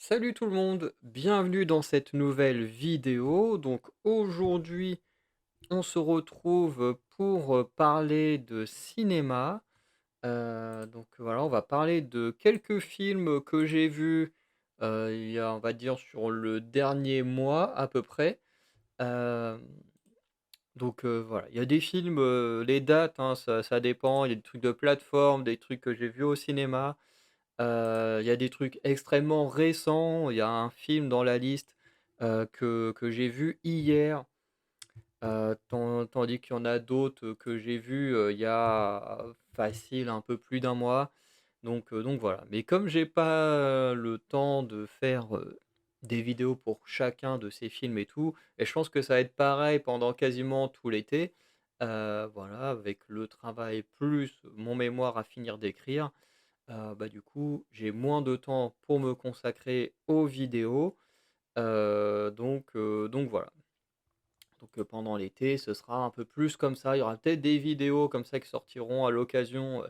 Salut tout le monde, bienvenue dans cette nouvelle vidéo. Donc aujourd'hui, on se retrouve pour parler de cinéma. Donc voilà, on va parler de quelques films que j'ai vus il y a, on va dire, sur le dernier mois à peu près. Euh, donc voilà, il y a des films, les dates, hein, ça dépend. Il y a des trucs de plateforme, des trucs que j'ai vus au cinéma. Il y a des trucs extrêmement récents. Il y a un film dans la liste, que j'ai vu hier, tandis qu'il y en a d'autres, que j'ai vus, il y a facile un peu plus d'un mois. Donc voilà. Mais comme j'ai pas le temps de faire, des vidéos pour chacun de ces films et tout, et je pense que ça va être pareil pendant quasiment tout l'été, voilà, avec le travail plus mon mémoire à finir d'écrire. Bah, du coup, j'ai moins de temps pour me consacrer aux vidéos, donc voilà. Donc pendant l'été, ce sera un peu plus comme ça. Il y aura peut-être des vidéos comme ça qui sortiront à l'occasion,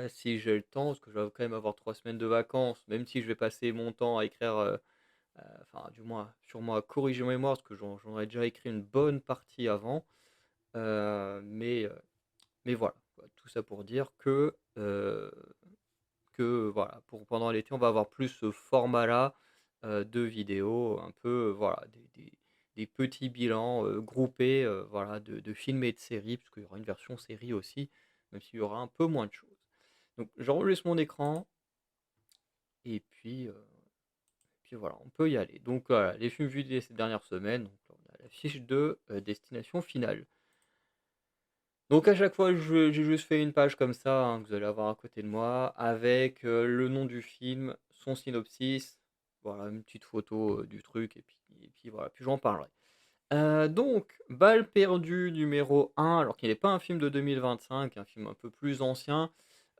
si j'ai le temps, parce que je vais quand même avoir 3 semaines de vacances, même si je vais passer mon temps à écrire, enfin du moins sûrement à corriger mon mémoire, parce que j'en ai déjà écrit une bonne partie avant. Heu, mais, heu, mais voilà, quoi. Tout ça pour dire que voilà, pour pendant l'été, on va avoir plus ce format-là, de vidéos un peu, voilà, des petits bilans, groupés, voilà, de films et de séries, parce qu'il y aura une version série aussi, même s'il y aura un peu moins de choses. Donc j'enregistre mon écran et puis voilà, on peut y aller. Donc voilà, les films vus ces dernières semaines, donc là, on a la fiche de, destination finale. Donc à chaque fois, j'ai juste fait une page comme ça, hein, que vous allez avoir à côté de moi, avec, le nom du film, son synopsis, voilà, une petite photo, du truc et puis voilà, puis j'en parlerai. Donc Balle perdue numéro 1, alors qu'il n'est pas un film de 2025, un film un peu plus ancien,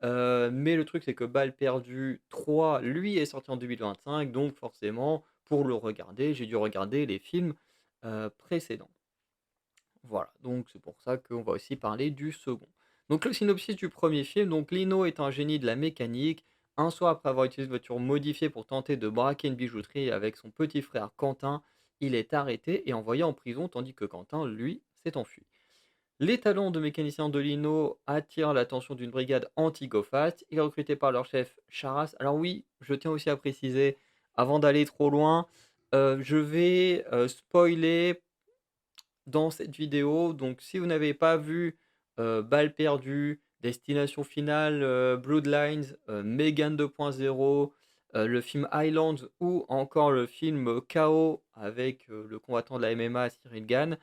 mais le truc c'est que Balle perdue 3, lui, est sorti en 2025, donc forcément, pour le regarder, j'ai dû regarder les films, précédents. Voilà, donc c'est pour ça qu'on va aussi parler du second. Donc le synopsis du premier film, donc Lino est un génie de la mécanique. Un soir, après avoir utilisé une voiture modifiée pour tenter de braquer une bijouterie avec son petit frère Quentin, il est arrêté et envoyé en prison, tandis que Quentin, lui, s'est enfui. Les talents de mécanicien de Lino attirent l'attention d'une brigade anti-go-fast. Il est recruté par leur chef Charas. Alors oui, je tiens aussi à préciser, avant d'aller trop loin, je vais spoiler dans cette vidéo. Donc si vous n'avez pas vu, Balle perdue, Destination finale, Bloodlines, Megan 2.0, le film Highlands ou encore le film, KO avec, le combattant de la MMA Cyril Gane,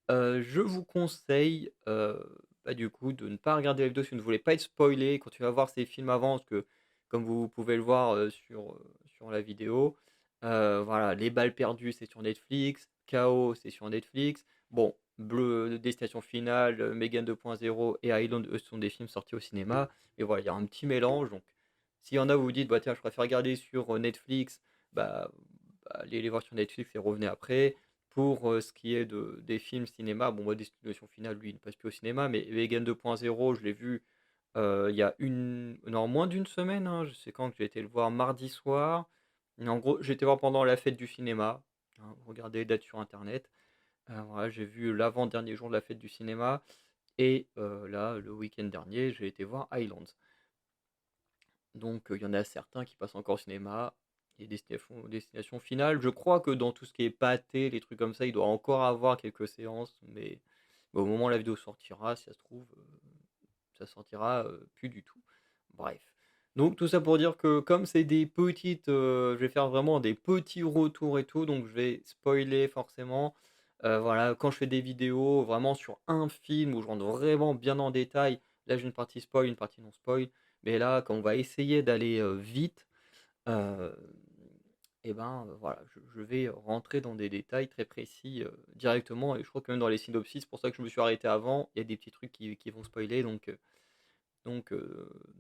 je vous conseille, bah, du coup, de ne pas regarder la vidéo si vous ne voulez pas être spoilé quand tu vas voir ces films avant. Parce que comme vous pouvez le voir, sur la vidéo, voilà, Les Balles perdues, c'est sur Netflix, KO, c'est sur Netflix. Bon, Bleu Destination finale, Megan 2.0 et Island, eux, ce sont des films sortis au cinéma. Mais voilà, il y a un petit mélange. Donc s'il y en a, vous vous dites: «Bah, tiens, je préfère regarder sur, Netflix», bah allez les voir sur Netflix et revenez après. Pour, ce qui est des films cinéma, bon, moi, Destination finale, lui, il ne passe plus au cinéma, mais Vegan 2.0, je l'ai vu, il y a une non, moins d'une semaine, hein. Je sais quand que j'ai été le voir mardi soir. Mais en gros, j'ai été voir pendant la fête du cinéma, hein, regardez les dates sur internet. Voilà, j'ai vu l'avant-dernier jour de la fête du cinéma et là, le week-end dernier, j'ai été voir Highlands. Donc il y en a certains qui passent encore au cinéma et Destination Finale. Je crois que dans tout ce qui est pâté, les trucs comme ça, il doit encore avoir quelques séances, mais au moment où la vidéo sortira, si ça se trouve, ça sortira, plus du tout. Bref. Donc tout ça pour dire que comme c'est des petites, je vais faire vraiment des petits retours et tout, donc je vais spoiler forcément. Voilà, quand je fais des vidéos vraiment sur un film où je rentre vraiment bien en détail, là j'ai une partie spoil, une partie non spoil. Mais là, quand on va essayer d'aller, vite, heu et ben, voilà, je vais rentrer dans des détails très précis, directement, et je crois que même dans les synopsis, c'est pour ça que je me suis arrêté avant, il y a des petits trucs qui vont spoiler, donc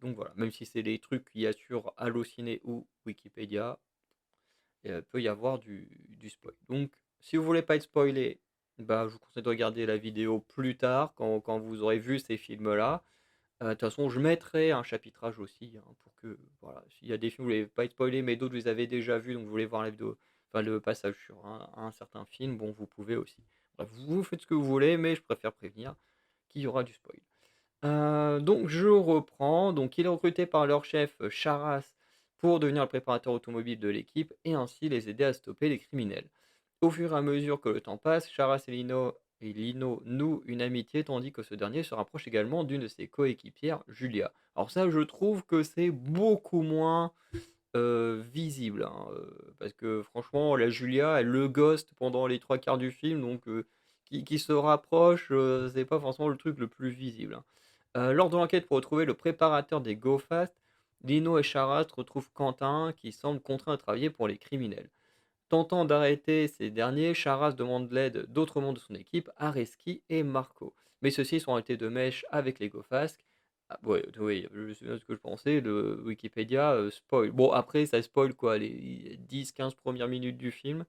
voilà. Même si c'est des trucs qu'il y a sur Allociné ou Wikipédia, peut y avoir du spoil. Donc si vous voulez pas être spoilé, bah, je vous conseille de regarder la vidéo plus tard quand vous aurez vu ces films-là. De toute façon, je mettrai un chapitrage aussi, hein, pour que voilà, s'il y a des films, vous voulez pas être spoilés, mais d'autres vous les avez déjà vus, donc vous voulez voir la vidéo, enfin le passage sur un certain film, bon, vous pouvez aussi. Bref, vous faites ce que vous voulez, mais je préfère prévenir qu'il y aura du spoil. Donc je reprends. Donc il est recruté par leur chef, Charras, pour devenir le préparateur automobile de l'équipe et ainsi les aider à stopper les criminels. Au fur et à mesure que le temps passe, Charras et Lino nouent une amitié tandis que ce dernier se rapproche également d'une de ses coéquipières, Julia. Alors ça, je trouve que c'est beaucoup moins, visible, hein, parce que franchement, la Julia, elle le ghost pendant les 3 quarts du film, donc qui se rapproche, c'est pas forcément le truc le plus visible, hein. Lors de l'enquête pour retrouver le préparateur des Go Fast, Lino et Charat retrouvent Quentin qui semble contraint à travailler pour les criminels. Tentant d'arrêter ces derniers, Charas demande l'aide d'autres membres de son équipe, Areski et Marco. Mais ceux-ci sont arrêtés de mèche avec les Gofasques. Ah, ouais, oui, je sais bien ce que je pensais, le Wikipédia spoil. Bon, après, ça spoil quoi, les 10-15 premières minutes du film.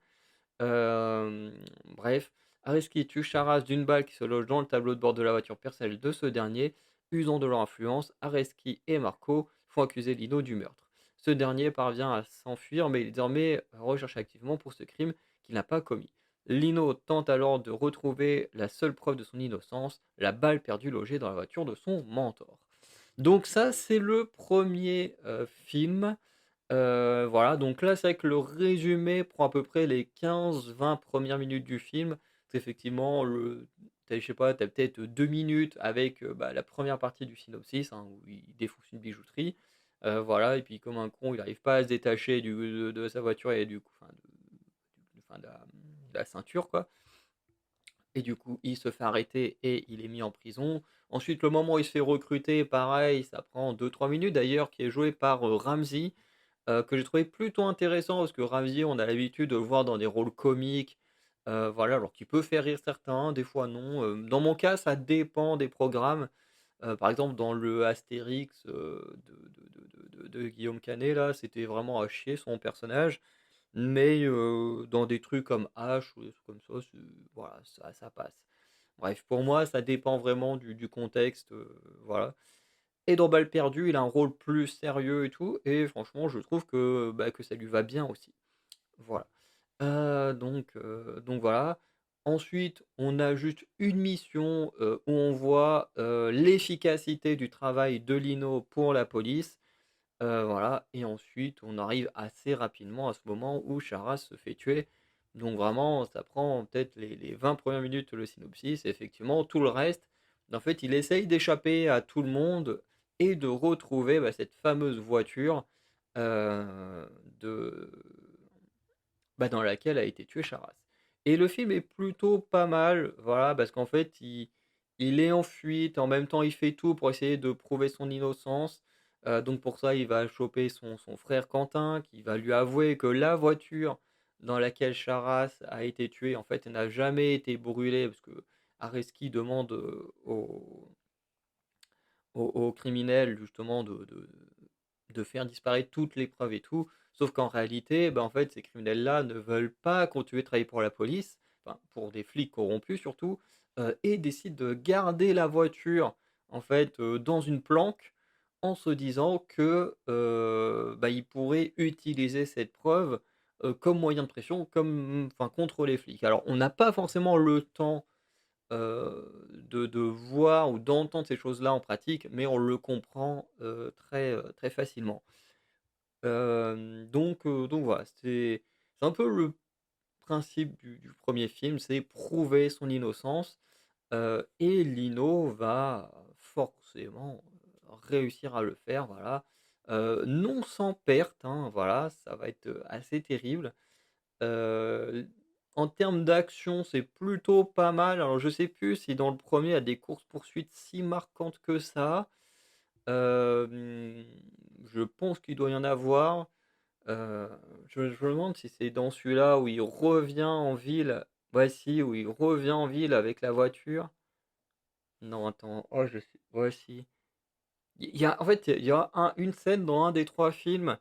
Euh, Bref, Areski tue Charas d'une balle qui se loge dans le tableau de bord de la voiture personnelle de ce dernier. Usant de leur influence, Areski et Marco font accuser Lino du meurtre. Ce dernier parvient à s'enfuir, mais il est désormais recherché activement pour ce crime qu'il n'a pas commis. Lino tente alors de retrouver la seule preuve de son innocence, la balle perdue logée dans la voiture de son mentor. Donc ça, c'est le premier film. Voilà, donc là, c'est vrai que le résumé prend à peu près les 15-20 premières minutes du film. C'est effectivement je sais pas, tu peut-être 2 minutes avec, bah, la première partie du synopsis, hein, où il défonce une bijouterie. Voilà et puis comme un con, il n'arrive pas à se détacher de sa voiture et du coup enfin de la ceinture, quoi. Et du coup, il se fait arrêter et il est mis en prison. Ensuite, le moment où il se fait recruter, pareil, ça prend 2-3 minutes d'ailleurs, qui est joué par, Ramzy, que j'ai trouvé plutôt intéressant parce que Ramzy, on a l'habitude de le voir dans des rôles comiques, voilà, alors qu'il peut faire rire certains, des fois non. Dans mon cas, ça dépend des programmes. Par exemple, dans le Astérix, de Guillaume Canet là, c'était vraiment à chier son personnage. Mais dans des trucs comme H ou des trucs comme ça, voilà, ça passe. Bref, pour moi, ça dépend vraiment du contexte, voilà. Et dans Balles perdues, il a un rôle plus sérieux et tout, et franchement, je trouve que, bah, que ça lui va bien aussi. Voilà. Donc voilà. Ensuite, on a juste une mission, où on voit, l'efficacité du travail de Lino pour la police. Voilà et ensuite on arrive assez rapidement à ce moment où Charas se fait tuer. Donc vraiment, ça prend peut-être les 20 premières minutes le synopsis et effectivement tout le reste, en fait, il essaye d'échapper à tout le monde et de retrouver, bah, cette fameuse voiture, heu, de bah, dans laquelle a été tué Charas. Et le film est plutôt pas mal, voilà, parce qu'en fait, il est en fuite, en même temps, il fait tout pour essayer de prouver son innocence. Donc pour ça, il va choper son frère Quentin, qui va lui avouer que la voiture dans laquelle Charas a été tué, en fait, elle n'a jamais été brûlée, parce que Areski demande aux criminels justement de faire disparaître toutes les preuves et tout. Sauf qu'en réalité, bah, en fait, ces criminels-là ne veulent pas continuer de travailler pour la police, enfin pour des flics corrompus surtout, et décident de garder la voiture en fait dans une planque en se disant que bah, ils pourraient utiliser cette preuve comme moyen de pression, comme, enfin, contre les flics. Alors, on n'a pas forcément le temps de voir ou d'entendre ces choses-là en pratique, mais on le comprend, très facilement. Donc voilà, c'est un peu le principe du 1 film, c'est prouver son innocence, et Lino va forcément réussir à le faire, voilà. Non sans perte, hein, voilà, ça va être, assez terrible. Heu, En termes d'action, c'est plutôt pas mal. Alors je sais plus si dans le premier il y a des courses-poursuites si marquantes que ça. Hem, je pense qu'il doit y en avoir. Heu, je me demande si c'est dans celui-là où il revient en ville. Ouais, si, où il revient en ville avec la voiture. Non, attends, oh je sais ouais, si. Il y a en fait, il y a une scène dans un des 3 films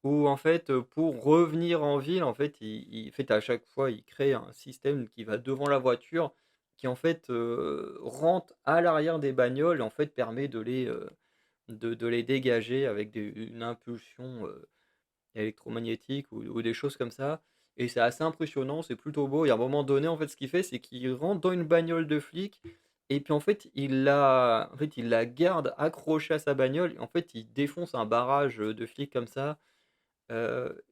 où en fait, pour revenir en ville, en fait, il en fait, à chaque fois, il crée un système qui va devant la voiture qui en fait, rentre à l'arrière des bagnoles et en fait permet de les dégager avec une impulsion, électromagnétique ou des choses comme ça et c'est assez impressionnant, c'est plutôt beau et à un moment donné, en fait, ce qu'il fait, c'est qu'il rentre dans une bagnole de flic et puis, il la garde accrochée à sa bagnole et en fait, il défonce un barrage, de flics comme ça, heu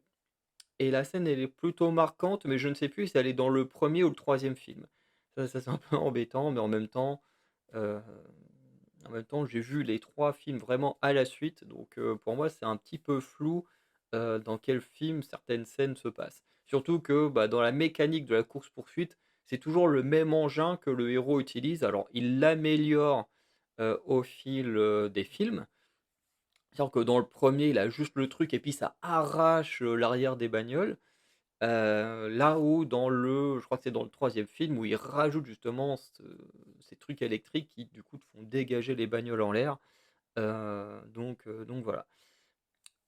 et la scène, elle est plutôt marquante, mais je ne sais plus si elle est dans le premier ou le troisième film. Ça, c'est un peu embêtant, mais heu, en même temps, j'ai vu les 3 films vraiment à la suite, donc pour moi, c'est un petit peu flou, dans quel film certaines scènes se passent. Surtout que, bah, dans la mécanique de la course-poursuite, c'est toujours le même engin que le héros utilise. Alors, il l'améliore, au fil, des films. C'est-à-dire que dans le premier, il a juste le truc et puis ça arrache, l'arrière des bagnoles. Là où je crois que c'est dans le troisième film où ils rajoutent justement ces trucs électriques qui du coup te font dégager les bagnoles en l'air, donc voilà.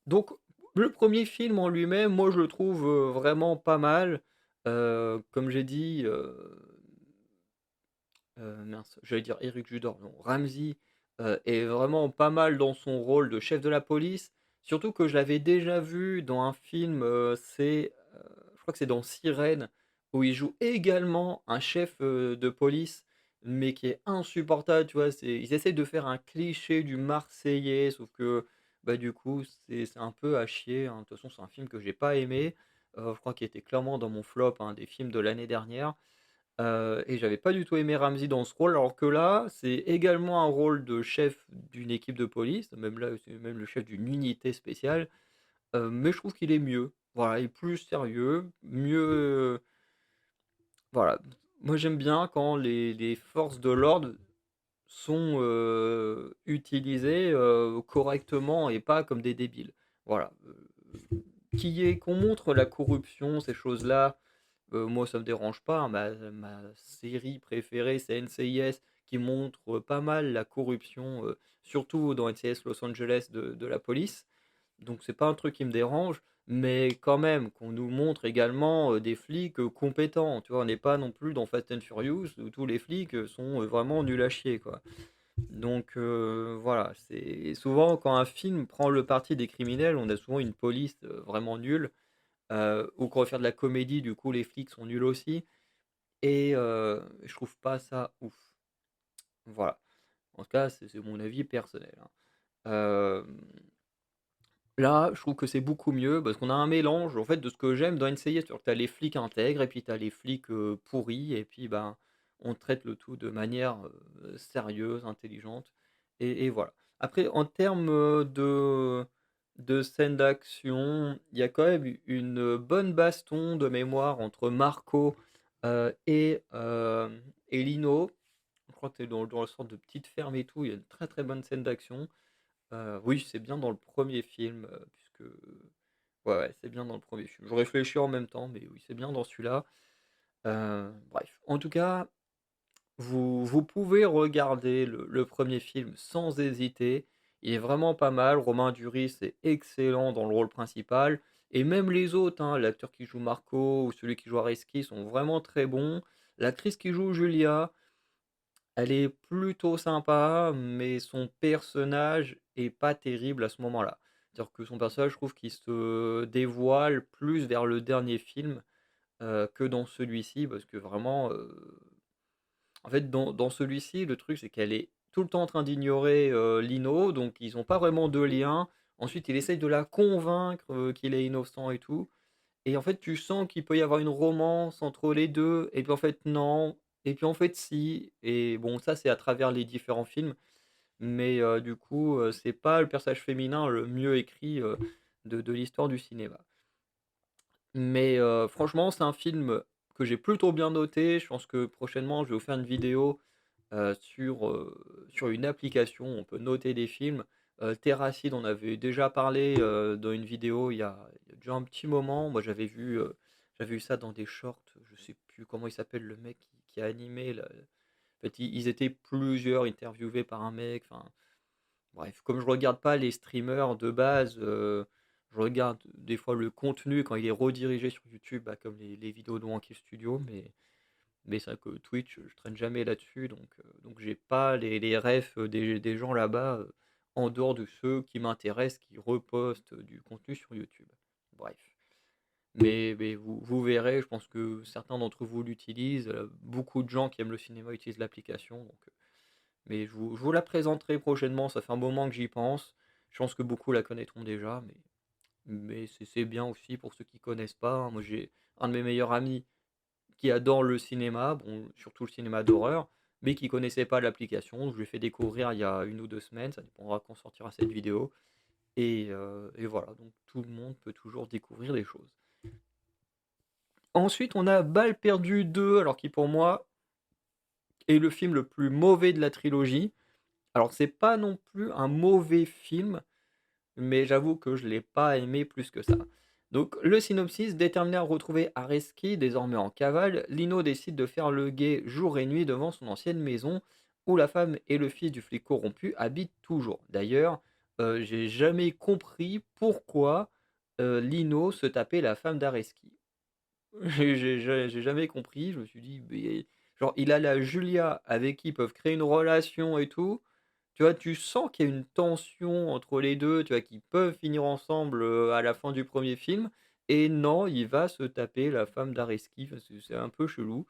Donc le premier film en lui-même, moi je le trouve, vraiment pas mal. Comme j'ai dit, mince, j'allais dire Éric Judor, non, Ramzy, est vraiment pas mal dans son rôle de chef de la police. Surtout que je l'avais déjà vu dans un film, je crois que c'est dans Sirène, où il joue également un chef, de police, mais qui est insupportable, tu vois? Ils essayent de faire un cliché du Marseillais, sauf que, bah, du coup, c'est un peu à chier, hein. De toute façon, c'est un film que j'ai pas aimé, je crois qu'il était clairement dans mon flop, hein, des films de l'année dernière. Et j'avais pas du tout aimé Ramzy dans ce rôle, alors que là, c'est également un rôle de chef d'une équipe de police, même là, c'est même le chef d'une unité spéciale, mais je trouve qu'il est mieux. Voilà, il est plus sérieux, mieux, voilà. Moi, j'aime bien quand les forces de l'ordre sont, utilisées, correctement et pas comme des débiles. Voilà, qu'on montre la corruption, ces choses-là. Moi, ça me dérange pas, hein. Ma série préférée, c'est NCIS, qui montre, pas mal la corruption, surtout dans NCIS Los Angeles de la police. Donc c'est pas un truc qui me dérange, mais quand même qu'on nous montre également, des flics, compétents, tu vois? On n'est pas non plus dans Fast and Furious où tous les flics, sont, vraiment nuls à chier, quoi. Donc voilà, c'est souvent quand un film prend le parti des criminels, on a souvent une police, vraiment nulle. Ou qu'on veut faire de la comédie, du coup, les flics sont nuls aussi et je trouve pas ça ouf. Voilà. En tout cas, c'est mon avis personnel, hein. Hem, Là, je trouve que c'est beaucoup mieux parce qu'on a un mélange, en fait, de ce que j'aime dans NCIS. C'est-à-dire que tu as les flics intègres et puis tu as les flics, pourris et puis, ben, on traite le tout de manière, sérieuse, intelligente et voilà. Après en termes, de scènes d'action, il y a quand même une bonne baston de mémoire entre Marco, et Lino. Je crois que c'est dans le sorte de petite ferme et tout, il y a une très, très bonne scène d'action. Oui, c'est bien dans le premier film, puisque ouais, ouais, c'est bien dans le premier film. Je réfléchis en même temps, mais oui, c'est bien dans celui-là. Bref, en tout cas, vous pouvez regarder le 1 film sans hésiter. Il est vraiment pas mal. Romain Duris est excellent dans le rôle principal et même les autres, hein, l'acteur qui joue Marco ou celui qui joue Areski sont vraiment très bons. L'actrice qui joue Julia, elle est plutôt sympa, mais son personnage est pas terrible à ce moment-là. C'est-à-dire que son personnage, je trouve qu'il se dévoile plus vers le dernier film, que dans celui-ci parce que vraiment, en fait, dans celui-ci, le truc, c'est qu'elle est tout le temps en train d'ignorer, Lino, donc ils ont pas vraiment de lien. Ensuite, il essaye de la convaincre, qu'il est innocent et tout et en fait, tu sens qu'il peut y avoir une romance entre les 2. Et puis en fait, non et puis en fait, si et bon, ça, c'est à travers les différents films, mais du coup, c'est pas le personnage féminin le mieux écrit, de l'histoire du cinéma. Mais franchement, c'est un film que j'ai plutôt bien noté. Je pense que prochainement, je vais vous faire une vidéo, sur une application où on peut noter des films. Terracid, on avait déjà parlé, dans une vidéo il y a déjà un petit moment. Moi, j'avais vu ça dans des shorts, je sais plus comment il s'appelle le mec qui a animé là, en fait, ils étaient plusieurs interviewés par un mec, enfin bref, comme je regarde pas les streamers de base, je regarde des fois le contenu quand il est redirigé sur YouTube, bah, comme les vidéos de Wanké Studio, Mais c'est vrai que Twitch, je traîne jamais là-dessus, donc j'ai pas les refs, des gens là-bas, en dehors de ceux qui m'intéressent, qui repostent, du contenu sur YouTube. Bref. Mais vous verrez, je pense que certains d'entre vous l'utilisent, beaucoup de gens qui aiment le cinéma utilisent l'application, mais je vous la présenterai prochainement, ça fait un moment que j'y pense. Je pense que beaucoup la connaîtront déjà, mais c'est bien aussi pour ceux qui connaissent pas, hein. Moi, j'ai un de mes meilleurs amis qui adore le cinéma, bon, surtout le cinéma d'horreur, mais qui connaissait pas l'application. Je lui ai fait découvrir il y a 1 ou 2 semaines, ça dépendra quand sortira cette vidéo et voilà, donc tout le monde peut toujours découvrir des choses. Ensuite, on a Balles perdues 2, alors qui pour moi est le film le plus mauvais de la trilogie. Alors c'est pas non plus un mauvais film, mais j'avoue que je l'ai pas aimé plus que ça. Donc le synopsis: déterminé à retrouver Areski, désormais en cavale, Lino décide de faire le guet jour et nuit devant son ancienne maison, où la femme et le fils du flic corrompu habitent toujours. D'ailleurs, j'ai jamais compris pourquoi, Lino se tapait la femme d'Areski. J'ai jamais compris, je me suis dit: «Beh», genre il a la Julia avec qui ils peuvent créer une relation et tout. Tu vois? Tu sens qu'il y a une tension entre les 2, tu vois? Qu'ils peuvent finir ensemble, à la fin du premier film et non, il va se taper la femme d'Areski, enfin c'est un peu chelou.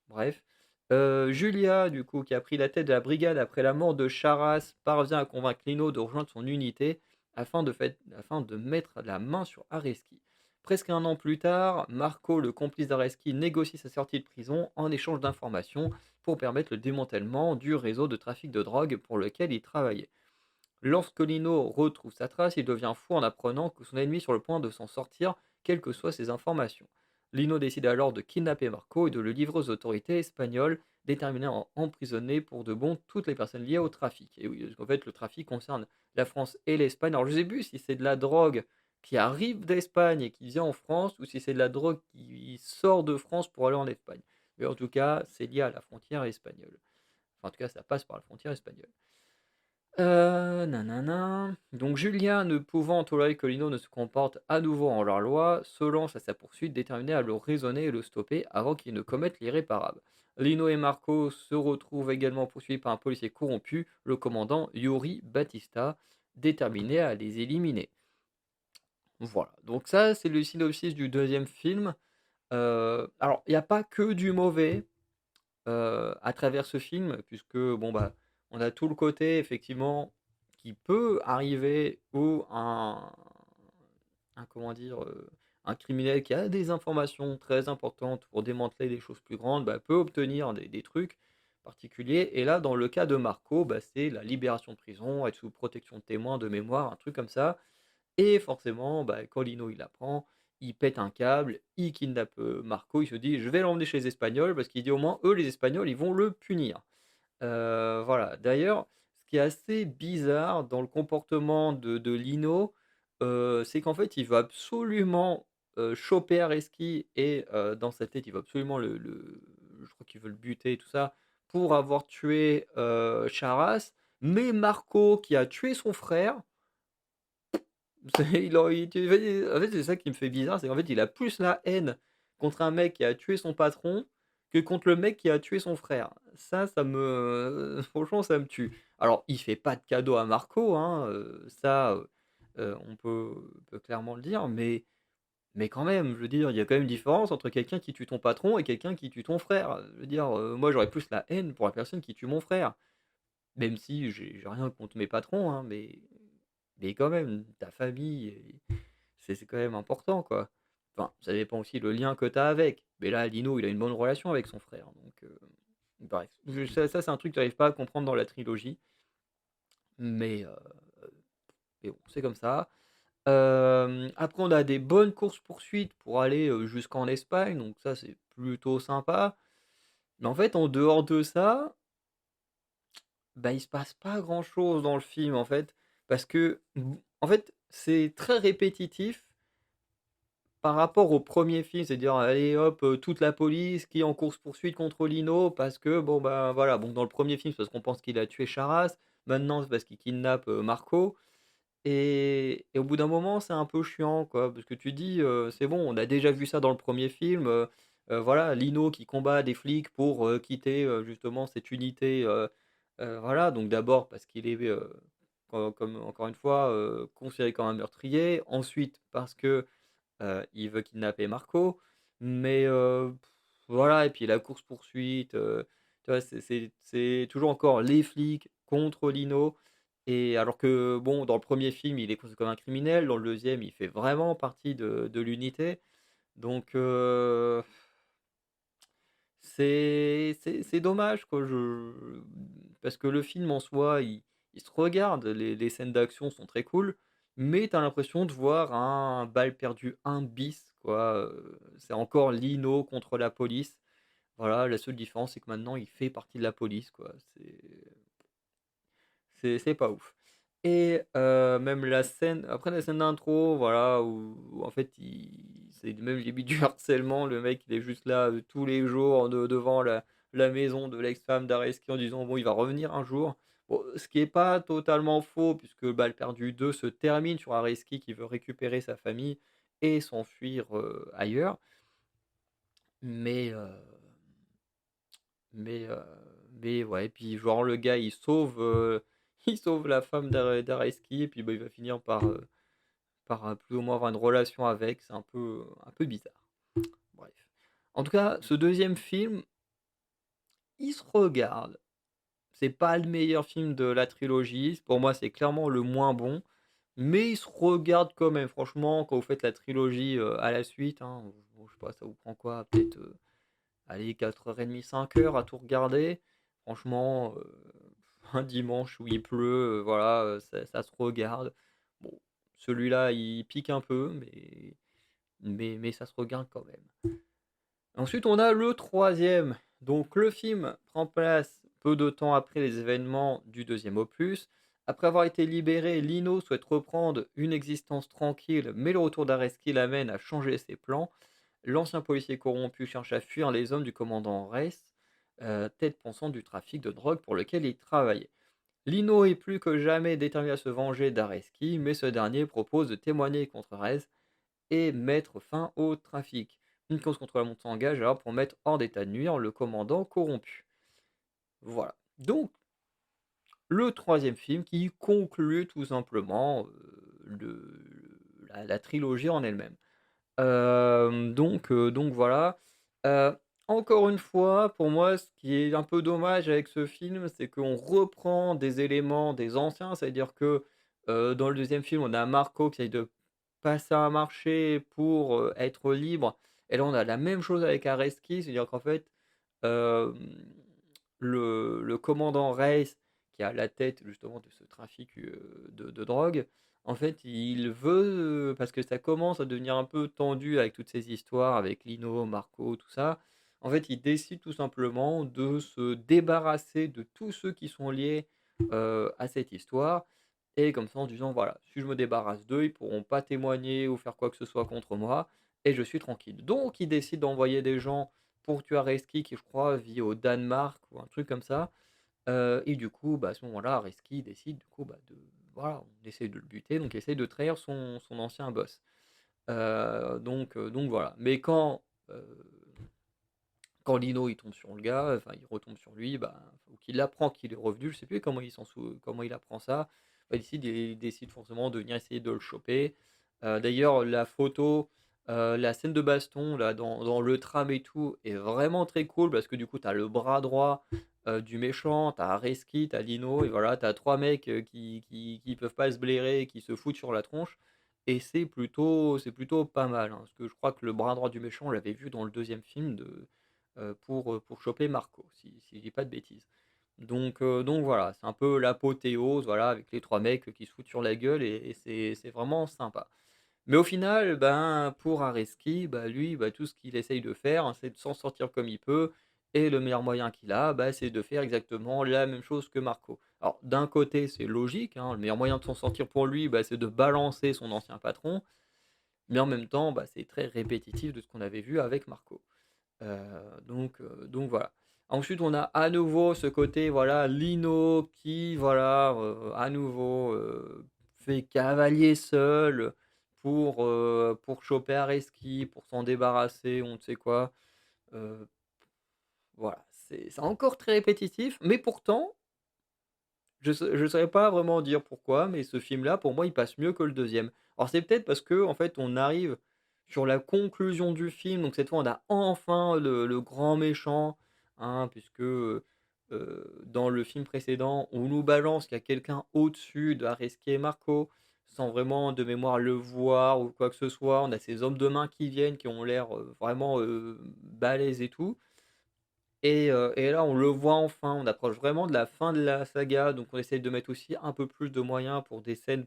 Bref. Julia, du coup, qui a pris la tête de la brigade après la mort de Charas, parvient à convaincre Lino de rejoindre son unité afin de mettre la main sur Areski. Presque un an plus tard, Marco, le complice d'Areski, négocie sa sortie de prison en échange d'informations pour permettre le démantèlement du réseau de trafic de drogue pour lequel il travaillait. Lorsque Lino retrouve sa trace, il devient fou en apprenant que son ennemi est sur le point de s'en sortir, quelles que soient ses informations. Lino décide alors de kidnapper Marco et de le livrer aux autorités espagnoles, déterminé à emprisonner pour de bon toutes les personnes liées au trafic. Et oui, parce qu'en fait, le trafic concerne la France et l'Espagne. Alors, je sais plus si c'est de la drogue qui arrive d'Espagne et qui vient en France, ou si c'est de la drogue qui sort de France pour aller en Espagne. Mais en tout cas, c'est lié à la frontière espagnole. Enfin, en tout cas, ça passe par la frontière espagnole. Nanana. Donc Julien, ne pouvant tolérer que Lino ne se comporte à nouveau en leur loi, se lance à sa poursuite, déterminé à le raisonner et le stopper avant qu'il ne commette l'irréparable. Lino et Marco se retrouvent également poursuivis par un policier corrompu, le commandant Yuri Batista, déterminé à les éliminer. Voilà, donc ça c'est le synopsis du deuxième film. Alors il n'y a pas que du mauvais, à travers ce film, puisque bon bah, on a tout le côté effectivement qui peut arriver où un comment dire, un criminel qui a des informations très importantes pour démanteler des choses plus grandes, bah, peut obtenir des trucs particuliers. Et là, dans le cas de Marco, bah, c'est la libération de prison, être sous protection de témoins, de mémoire, un truc comme ça. Et forcément, bah, quand Lino il apprend, il pète un câble, il kidnappe, Marco, il se dit: «Je vais l'emmener chez les Espagnols», parce qu'il dit: «Au moins eux, les Espagnols, ils vont le punir». Voilà. D'ailleurs, ce qui est assez bizarre dans le comportement de Lino, c'est qu'en fait, il veut absolument, choper Areski et dans sa tête, il veut absolument je crois qu'il veut le buter et tout ça, pour avoir tué, Charas. Mais Marco, qui a tué son frère, il aurait été en fait, c'est ça qui me fait bizarre, c'est qu'en fait, il a plus la haine contre un mec qui a tué son patron, que contre le mec qui a tué son frère. Ça me franchement, ça me tue. Alors, il fait pas de cadeau à Marco, hein, ça, on peut clairement le dire, mais quand même, je veux dire, il y a quand même une différence entre quelqu'un qui tue ton patron et quelqu'un qui tue ton frère. Je veux dire, moi, j'aurais plus la haine pour la personne qui tue mon frère. Même si j'ai rien contre mes patrons, hein, mais quand même, ta famille et c'est quand même important, quoi. Enfin, ça dépend aussi le lien que tu as avec. Mais là, Lino, il a une bonne relation avec son frère, donc bref. Ça, c'est un truc que tu pas à comprendre dans la trilogie, mais heu, mais bon, c'est comme ça. Après, on a des bonnes courses-poursuites pour aller, jusqu'en Espagne, donc ça, c'est plutôt sympa. Mais en fait, en dehors de ça, bah, il se passe pas grand-chose dans le film, en fait, parce que, en fait, c'est très répétitif par rapport au premier film. C'est-à-dire, allez hop, toute la police qui est en course-poursuite contre Lino parce que bon, bah, voilà, bon dans le premier film, c'est parce qu'on pense qu'il a tué Charas. Maintenant, c'est parce qu'il kidnappe, Marco et au bout d'un moment, c'est un peu chiant, quoi, parce que tu dis: «C'est bon, on a déjà vu ça dans le premier film», voilà, Lino qui combat des flics pour, quitter, justement cette unité, voilà, donc d'abord parce qu'il est, comme encore une fois, considéré comme un meurtrier. Ensuite parce que, il veut kidnapper Marco, mais voilà et puis la course-poursuite, tu vois? C'est toujours encore les flics contre Lino et alors que bon, dans le premier film, il est considéré comme un criminel, dans le deuxième, il fait vraiment partie de l'unité donc c'est dommage quoi, je parce que le film en soi, il se regarde, les scènes d'action sont très cool, mais tu as l'impression de voir un Balles perdues 1 bis quoi, c'est encore Lino contre la police. Voilà, la seule différence, c'est que maintenant il fait partie de la police quoi, c'est pas ouf et même la scène après la scène d'intro, voilà, où en fait il c'est même limite du harcèlement. Le mec, il est juste là, tous les jours devant la maison de l'ex-femme d'Areski en disant: «Bon, il va revenir un jour». Bon, ce qui est pas totalement faux puisque Balles perdues 2 se termine sur Areski qui veut récupérer sa famille et s'enfuir, ailleurs. Mais mais heu, mais ouais, puis genre le gars il sauve, il sauve la femme d'Areski et puis, bah, il va finir par, plus ou moins avoir une relation avec, c'est un peu bizarre. Bref. En tout cas, ce deuxième film, il se regarde. C'est pas le meilleur film de la trilogie, pour moi, c'est clairement le moins bon, mais il se regarde quand même. Franchement, quand vous faites la trilogie, à la suite, hein, bon, je sais pas, ça vous prend quoi? Peut-être, allez 4h30, 5 heures à tout regarder. Franchement, un dimanche où il pleut, voilà, ça se regarde. Bon, celui-là, il pique un peu, mais ça se regarde quand même. Ensuite, on a le troisième. Donc le film prend place peu de temps après les événements du deuxième opus. Après avoir été libéré, Lino souhaite reprendre une existence tranquille, mais le retour d'Areski l'amène à changer ses plans. L'ancien policier corrompu cherche à fuir les hommes du commandant Reis, tête pensante du trafic de drogue pour lequel il travaillait. Lino est plus que jamais déterminé à se venger d'Areski, mais ce dernier propose de témoigner contre Reis et mettre fin au trafic. Une cause contre la montre s'engage alors pour mettre hors d'état de nuire le commandant corrompu. Voilà. Donc, le troisième film qui conclut tout simplement la trilogie en elle-même. Donc voilà. Heu, Encore une fois, pour moi, ce qui est un peu dommage avec ce film, c'est qu'on reprend des éléments des anciens. C'est-à-dire que, dans le deuxième film, on a Marco qui essaye de passer un marché pour, être libre et là, on a la même chose avec Areski. C'est-à-dire qu'en fait, hem, le commandant Reis, qui a la tête justement de ce trafic, de drogue, en fait, il veut, parce que ça commence à devenir un peu tendu avec toutes ces histoires avec Lino, Marco, tout ça. En fait, il décide tout simplement de se débarrasser de tous ceux qui sont liés, à cette histoire et comme ça en disant: «Voilà, si je me débarrasse d'eux, ils pourront pas témoigner ou faire quoi que ce soit contre moi et je suis tranquille». Donc il décide d'envoyer des gens pour tuer Areski qui, je crois, vit au Danemark ou un truc comme ça. Et du coup, bah, à ce moment-là, Areski décide du coup, bah, de voilà, on essaye de le buter, donc il essaye de trahir son ancien boss. Donc voilà. Mais quand Lino il tombe sur le gars, enfin il retombe sur lui, bah, ou qu'il apprend qu'il est revenu, je sais plus comment il apprend ça, bah, il décide forcément de venir essayer de le choper. D'ailleurs la photo, la scène de baston là dans le tram et tout est vraiment très cool parce que du coup tu as le bras droit, du méchant, tu as Areski, tu as Lino et voilà, tu as 3 mecs, qui peuvent pas se blairer et qui se foutent sur la tronche et c'est plutôt pas mal, hein. Parce que je crois que le bras droit du méchant, on l'avait vu dans le deuxième film pour choper Marco, si je dis pas de bêtises. Donc voilà, c'est un peu l'apothéose, voilà, avec les 3 mecs qui se foutent sur la gueule et c'est vraiment sympa. Mais au final, ben, pour Areski, bah, lui, bah, tout ce qu'il essaye de faire, hein, c'est de s'en sortir comme il peut et le meilleur moyen qu'il a, bah, c'est de faire exactement la même chose que Marco. Alors d'un côté, c'est logique, hein, le meilleur moyen de s'en sortir pour lui, bah, c'est de balancer son ancien patron, mais en même temps, bah, c'est très répétitif de ce qu'on avait vu avec Marco. Donc voilà. Ensuite, on a à nouveau ce côté, voilà, Lino qui, voilà, à nouveau, fait cavalier seul pour choper Areski, pour s'en débarrasser, on ne sait quoi. Heu, voilà, c'est encore très répétitif, mais pourtant, je saurais pas vraiment dire pourquoi, mais ce film-là, pour moi, il passe mieux que le deuxième. Alors c'est peut-être parce que en fait, on arrive sur la conclusion du film, donc cette fois, on a enfin le grand méchant, hein, puisque, dans le film précédent, on nous balance qu'il y a quelqu'un au-dessus d'Areski et Marco, sans vraiment de mémoire le voir ou quoi que ce soit. On a ces hommes de main qui viennent, qui ont l'air, vraiment, balèzes et tout. Et là, on le voit enfin, on approche vraiment de la fin de la saga, donc on essaye de mettre aussi un peu plus de moyens pour des scènes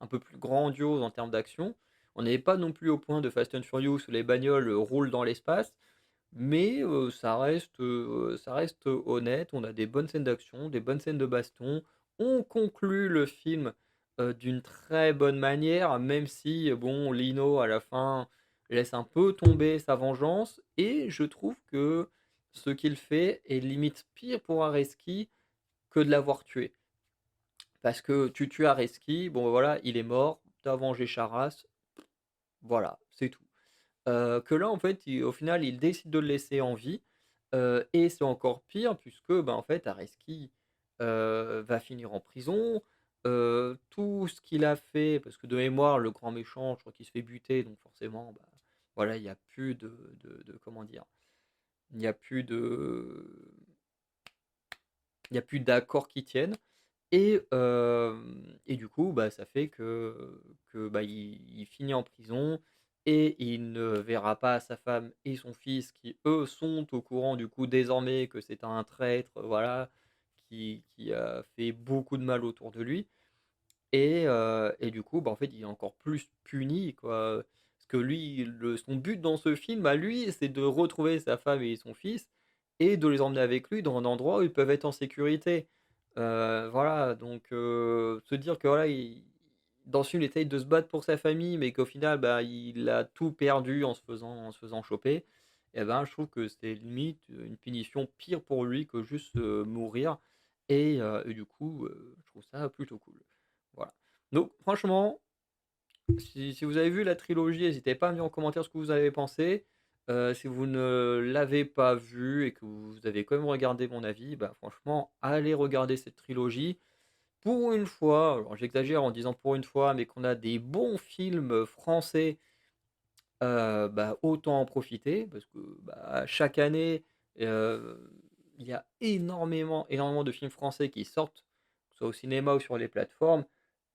un peu plus grandioses en termes d'action. On n'est pas non plus au point de Fast and Furious où les bagnoles, roulent dans l'espace, mais ça reste honnête. On a des bonnes scènes d'action, des bonnes scènes de baston. On conclut le film, d'une très bonne manière, même si, bon, Lino, à la fin, laisse un peu tomber sa vengeance et je trouve que ce qu'il fait est limite pire pour Areski que de l'avoir tué. Parce que tu tues Areski, bon, bah, voilà, il est mort, tu as vengé Charas, voilà, c'est tout. Que là, en fait, au final, il décide de le laisser en vie, et c'est encore pire puisque, bah, en fait, Areski, va finir en prison. Tout ce qu'il a fait parce que de mémoire, le grand méchant, je crois qu'il se fait buter donc forcément, bah, voilà, il y a plus de comment dire? Il y a plus de il y a plus d'accords qui tiennent et du coup, bah, ça fait que, bah, il finit en prison et il ne verra pas sa femme et son fils qui, eux, sont au courant du coup désormais que c'est un traître, voilà, qui a fait beaucoup de mal autour de lui et du coup, bah, en fait, il est encore plus puni, quoi, parce que lui, son but dans ce film, à lui, c'est de retrouver sa femme et son fils et de les emmener avec lui dans un endroit où ils peuvent être en sécurité. Voilà, donc se dire que, voilà, dans ce film, il essaye de se battre pour sa famille, mais qu'au final, bah, il a tout perdu en se faisant choper et ben, je trouve que c'est limite une punition pire pour lui que juste, mourir et du coup, je trouve ça plutôt cool. Voilà. Donc franchement, si vous avez vu la trilogie, n'hésitez pas à me dire en commentaire ce que vous avez pensé. Si vous ne l'avez pas vu et que vous avez quand même regardé mon avis, bah, franchement, allez regarder cette trilogie. Pour une fois, alors j'exagère en disant pour une fois, mais qu'on a des bons films, français, bah, autant en profiter parce que, bah, chaque année, heu, il y a énormément de films français qui sortent, que ce soit au cinéma ou sur les plateformes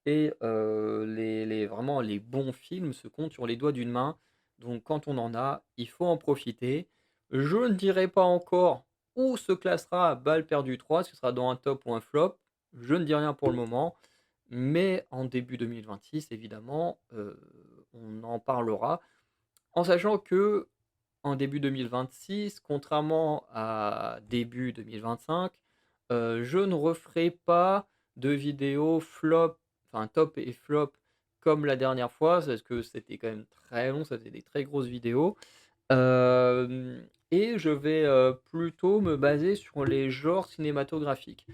et les vraiment les bons films se comptent sur les doigts d'une main. Donc quand on en a, il faut en profiter. Je ne dirai pas encore où se classera Balles perdues 3, ce sera dans un top ou un flop. Je ne dis rien pour le moment, mais en début 2026 évidemment, on en parlera. En sachant que en début 2026, contrairement à début 2025, je ne referai pas de vidéos flop, enfin top et flop comme la dernière fois, parce que c'était quand même très long, ça faisait des très grosses vidéos. Et je vais, plutôt me baser sur les genres cinématographiques.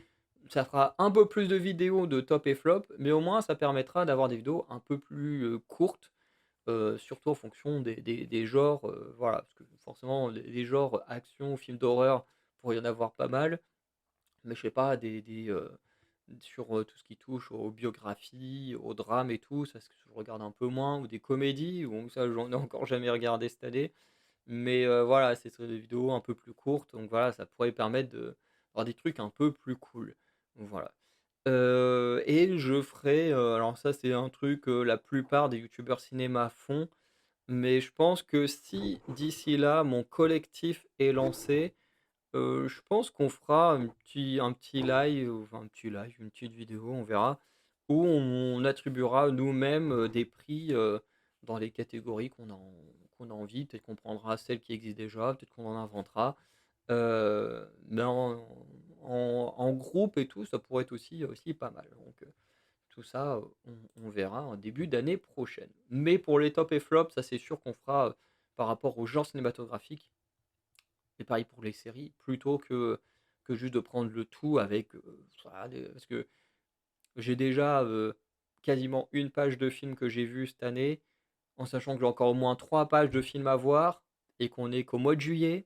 Ça fera un peu plus de vidéos de top et flop, mais au moins ça permettra d'avoir des vidéos un peu plus, courtes. Surtout en fonction des genres, voilà, parce que forcément les genres action, films d'horreur, pour y en avoir pas mal, mais je sais pas sur, tout ce qui touche aux biographies, aux drames et tout, ça ce que je regarde un peu moins ou des comédies, ou ça j'en ai encore jamais regardé cette année, mais voilà, c'est sur des vidéos un peu plus courtes, donc voilà, ça pourrait permettre d'avoir des trucs un peu plus cool. Donc voilà. Et je ferai, alors ça c'est un truc, la plupart des youtubeurs cinéma font, mais je pense que si d'ici là, mon collectif est lancé, je pense qu'on fera un petit live, enfin un petit live, une petite vidéo, on verra, où on attribuera nous-mêmes, des prix, dans les catégories qu'on a envie. Peut-être qu'on prendra celles qui existent déjà, peut-être qu'on en inventera. Mais en groupe et tout, ça pourrait être aussi pas mal. Donc, tout ça, on verra en début d'année prochaine. Mais pour les tops et flops, ça c'est sûr qu'on fera, par rapport au genre cinématographique et pareil pour les séries, plutôt que juste de prendre le tout avec, voilà des parce que j'ai déjà, quasiment une page de film que j'ai vu cette année, en sachant que j'ai encore au moins 3 pages de films à voir et qu'on est qu'au mois de juillet,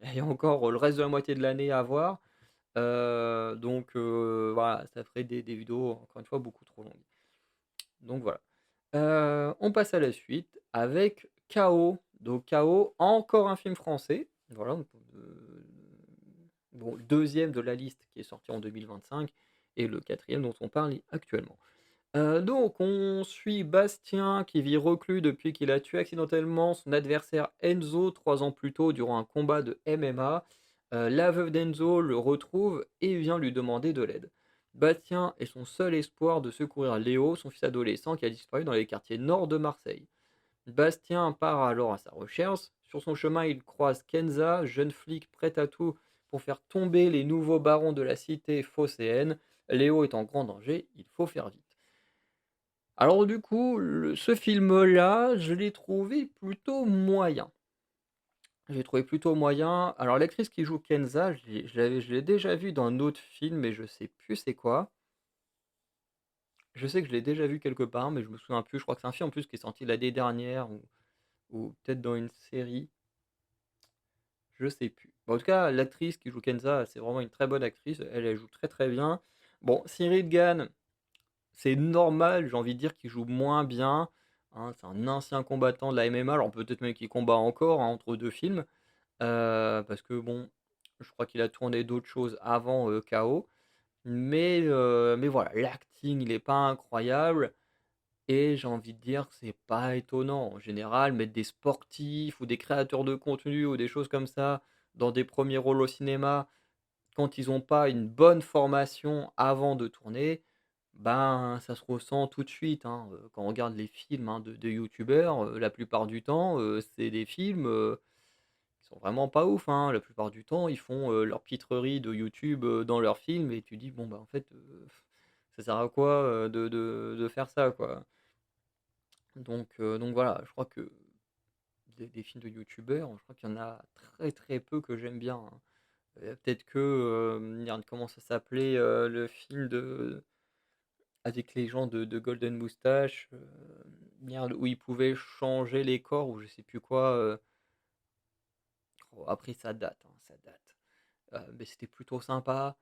il y a encore le reste de la moitié de l'année à voir. Donc voilà, ça ferait des vidéos, encore une fois, beaucoup trop longues. Donc voilà. On passe à la suite avec KO. Donc KO, encore un film français. Voilà, donc, bon, le 2e de la liste qui est sorti en 2025 et le 4e dont on parle actuellement. Donc on suit Bastien qui vit reclus depuis qu'il a tué accidentellement son adversaire Enzo 3 ans plus tôt durant un combat de MMA. La veuve d'Enzo le retrouve et vient lui demander de l'aide. Bastien est son seul espoir de secourir Léo, son fils adolescent qui a disparu dans les quartiers nord de Marseille. Bastien part alors à sa recherche. Sur son chemin, il croise Kenza, jeune flic prête à tout pour faire tomber les nouveaux barons de la cité phocéenne. Léo est en grand danger, il faut faire vite. Alors du coup, ce film-là, je l'ai trouvé plutôt moyen. J'ai trouvé plutôt moyen. Alors l'actrice qui joue Kenza, je l'ai déjà vue dans un autre film, mais je sais plus c'est quoi. Je sais que je l'ai déjà vue quelque part, mais je me souviens plus. Je crois que c'est un film en plus qui est sorti l'année dernière, ou peut-être dans une série. Je sais plus. Bon, en tout cas, l'actrice qui joue Kenza, c'est vraiment une très bonne actrice. Elle joue très très bien. Bon, Cyril Gann, c'est normal, j'ai envie de dire qu'il joue moins bien, hein. C'est un ancien combattant de la MMA, alors peut-être même qu'il combat encore, hein, entre 2 films, parce que bon, je crois qu'il a tourné d'autres choses avant, KO. Mais voilà, l'acting, il est pas incroyable et j'ai envie de dire que c'est pas étonnant. En général, mettre des sportifs ou des créateurs de contenu ou des choses comme ça dans des premiers rôles au cinéma, quand ils ont pas une bonne formation avant de tourner, ben, ça se ressent tout de suite, hein, quand on regarde les films, hein, de youtubeurs, la plupart du temps, c'est des films, qui sont vraiment pas ouf, hein. La plupart du temps, ils font, leur pitrerie de YouTube, dans leurs films et tu dis: «Bon, bah, en fait, ça sert à quoi, de faire ça, quoi?» Donc voilà, je crois que des films de youtubeurs, je crois qu'il y en a très, très peu que j'aime bien, hein. Peut-être que, merde, comment ça s'appelait, le film avec les gens de Golden Moustache, merde, où ils pouvaient changer les corps ou je sais plus quoi, après ça date, hein, ça date. Mais c'était plutôt sympa.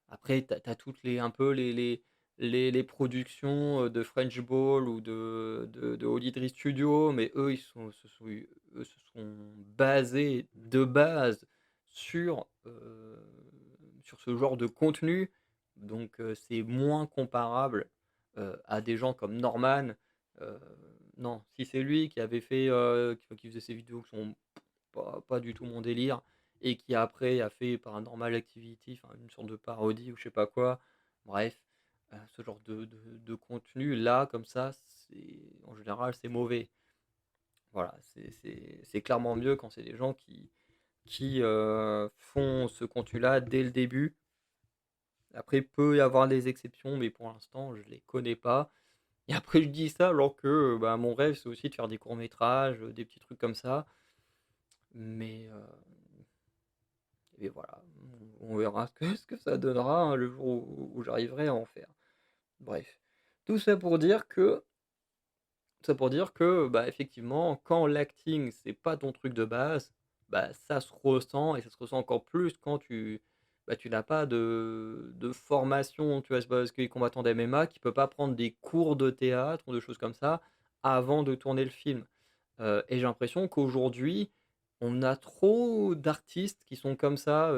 Après tu as toutes les un peu les productions, de French Ball ou de Hollywood Studio, mais eux, eux se sont basés de base sur, sur ce genre de contenu. Donc c'est moins comparable, à des gens comme Norman. Heu, non, si c'est lui qui avait fait, qui faisait ces vidéos qui sont pas du tout mon délire et qui après a fait Paranormal Activity, enfin une sorte de parodie ou je sais pas quoi. Bref, ce genre de contenu là, comme ça, c'est en général, c'est mauvais. Voilà, c'est clairement mieux quand c'est des gens qui font ce contenu-là dès le début. Après, peut y avoir des exceptions, mais pour l'instant, je les connais pas. Et après, je dis ça alors que, bah, mon rêve, c'est aussi de faire des courts métrages, des petits trucs comme ça. Mais et voilà, on verra ce que ça donnera, hein, le jour où j'arriverai à en faire. Bref, tout ça pour dire que bah, effectivement, quand l'acting, c'est pas ton truc de base, bah, ça se ressent et ça se ressent encore plus quand tu n'as pas de formation, tu vois? C'est pas parce qu'il est combattant d'MMA qu'il peut pas prendre des cours de théâtre ou de choses comme ça avant de tourner le film. Et j'ai l'impression qu'aujourd'hui, on a trop d'artistes qui sont comme ça,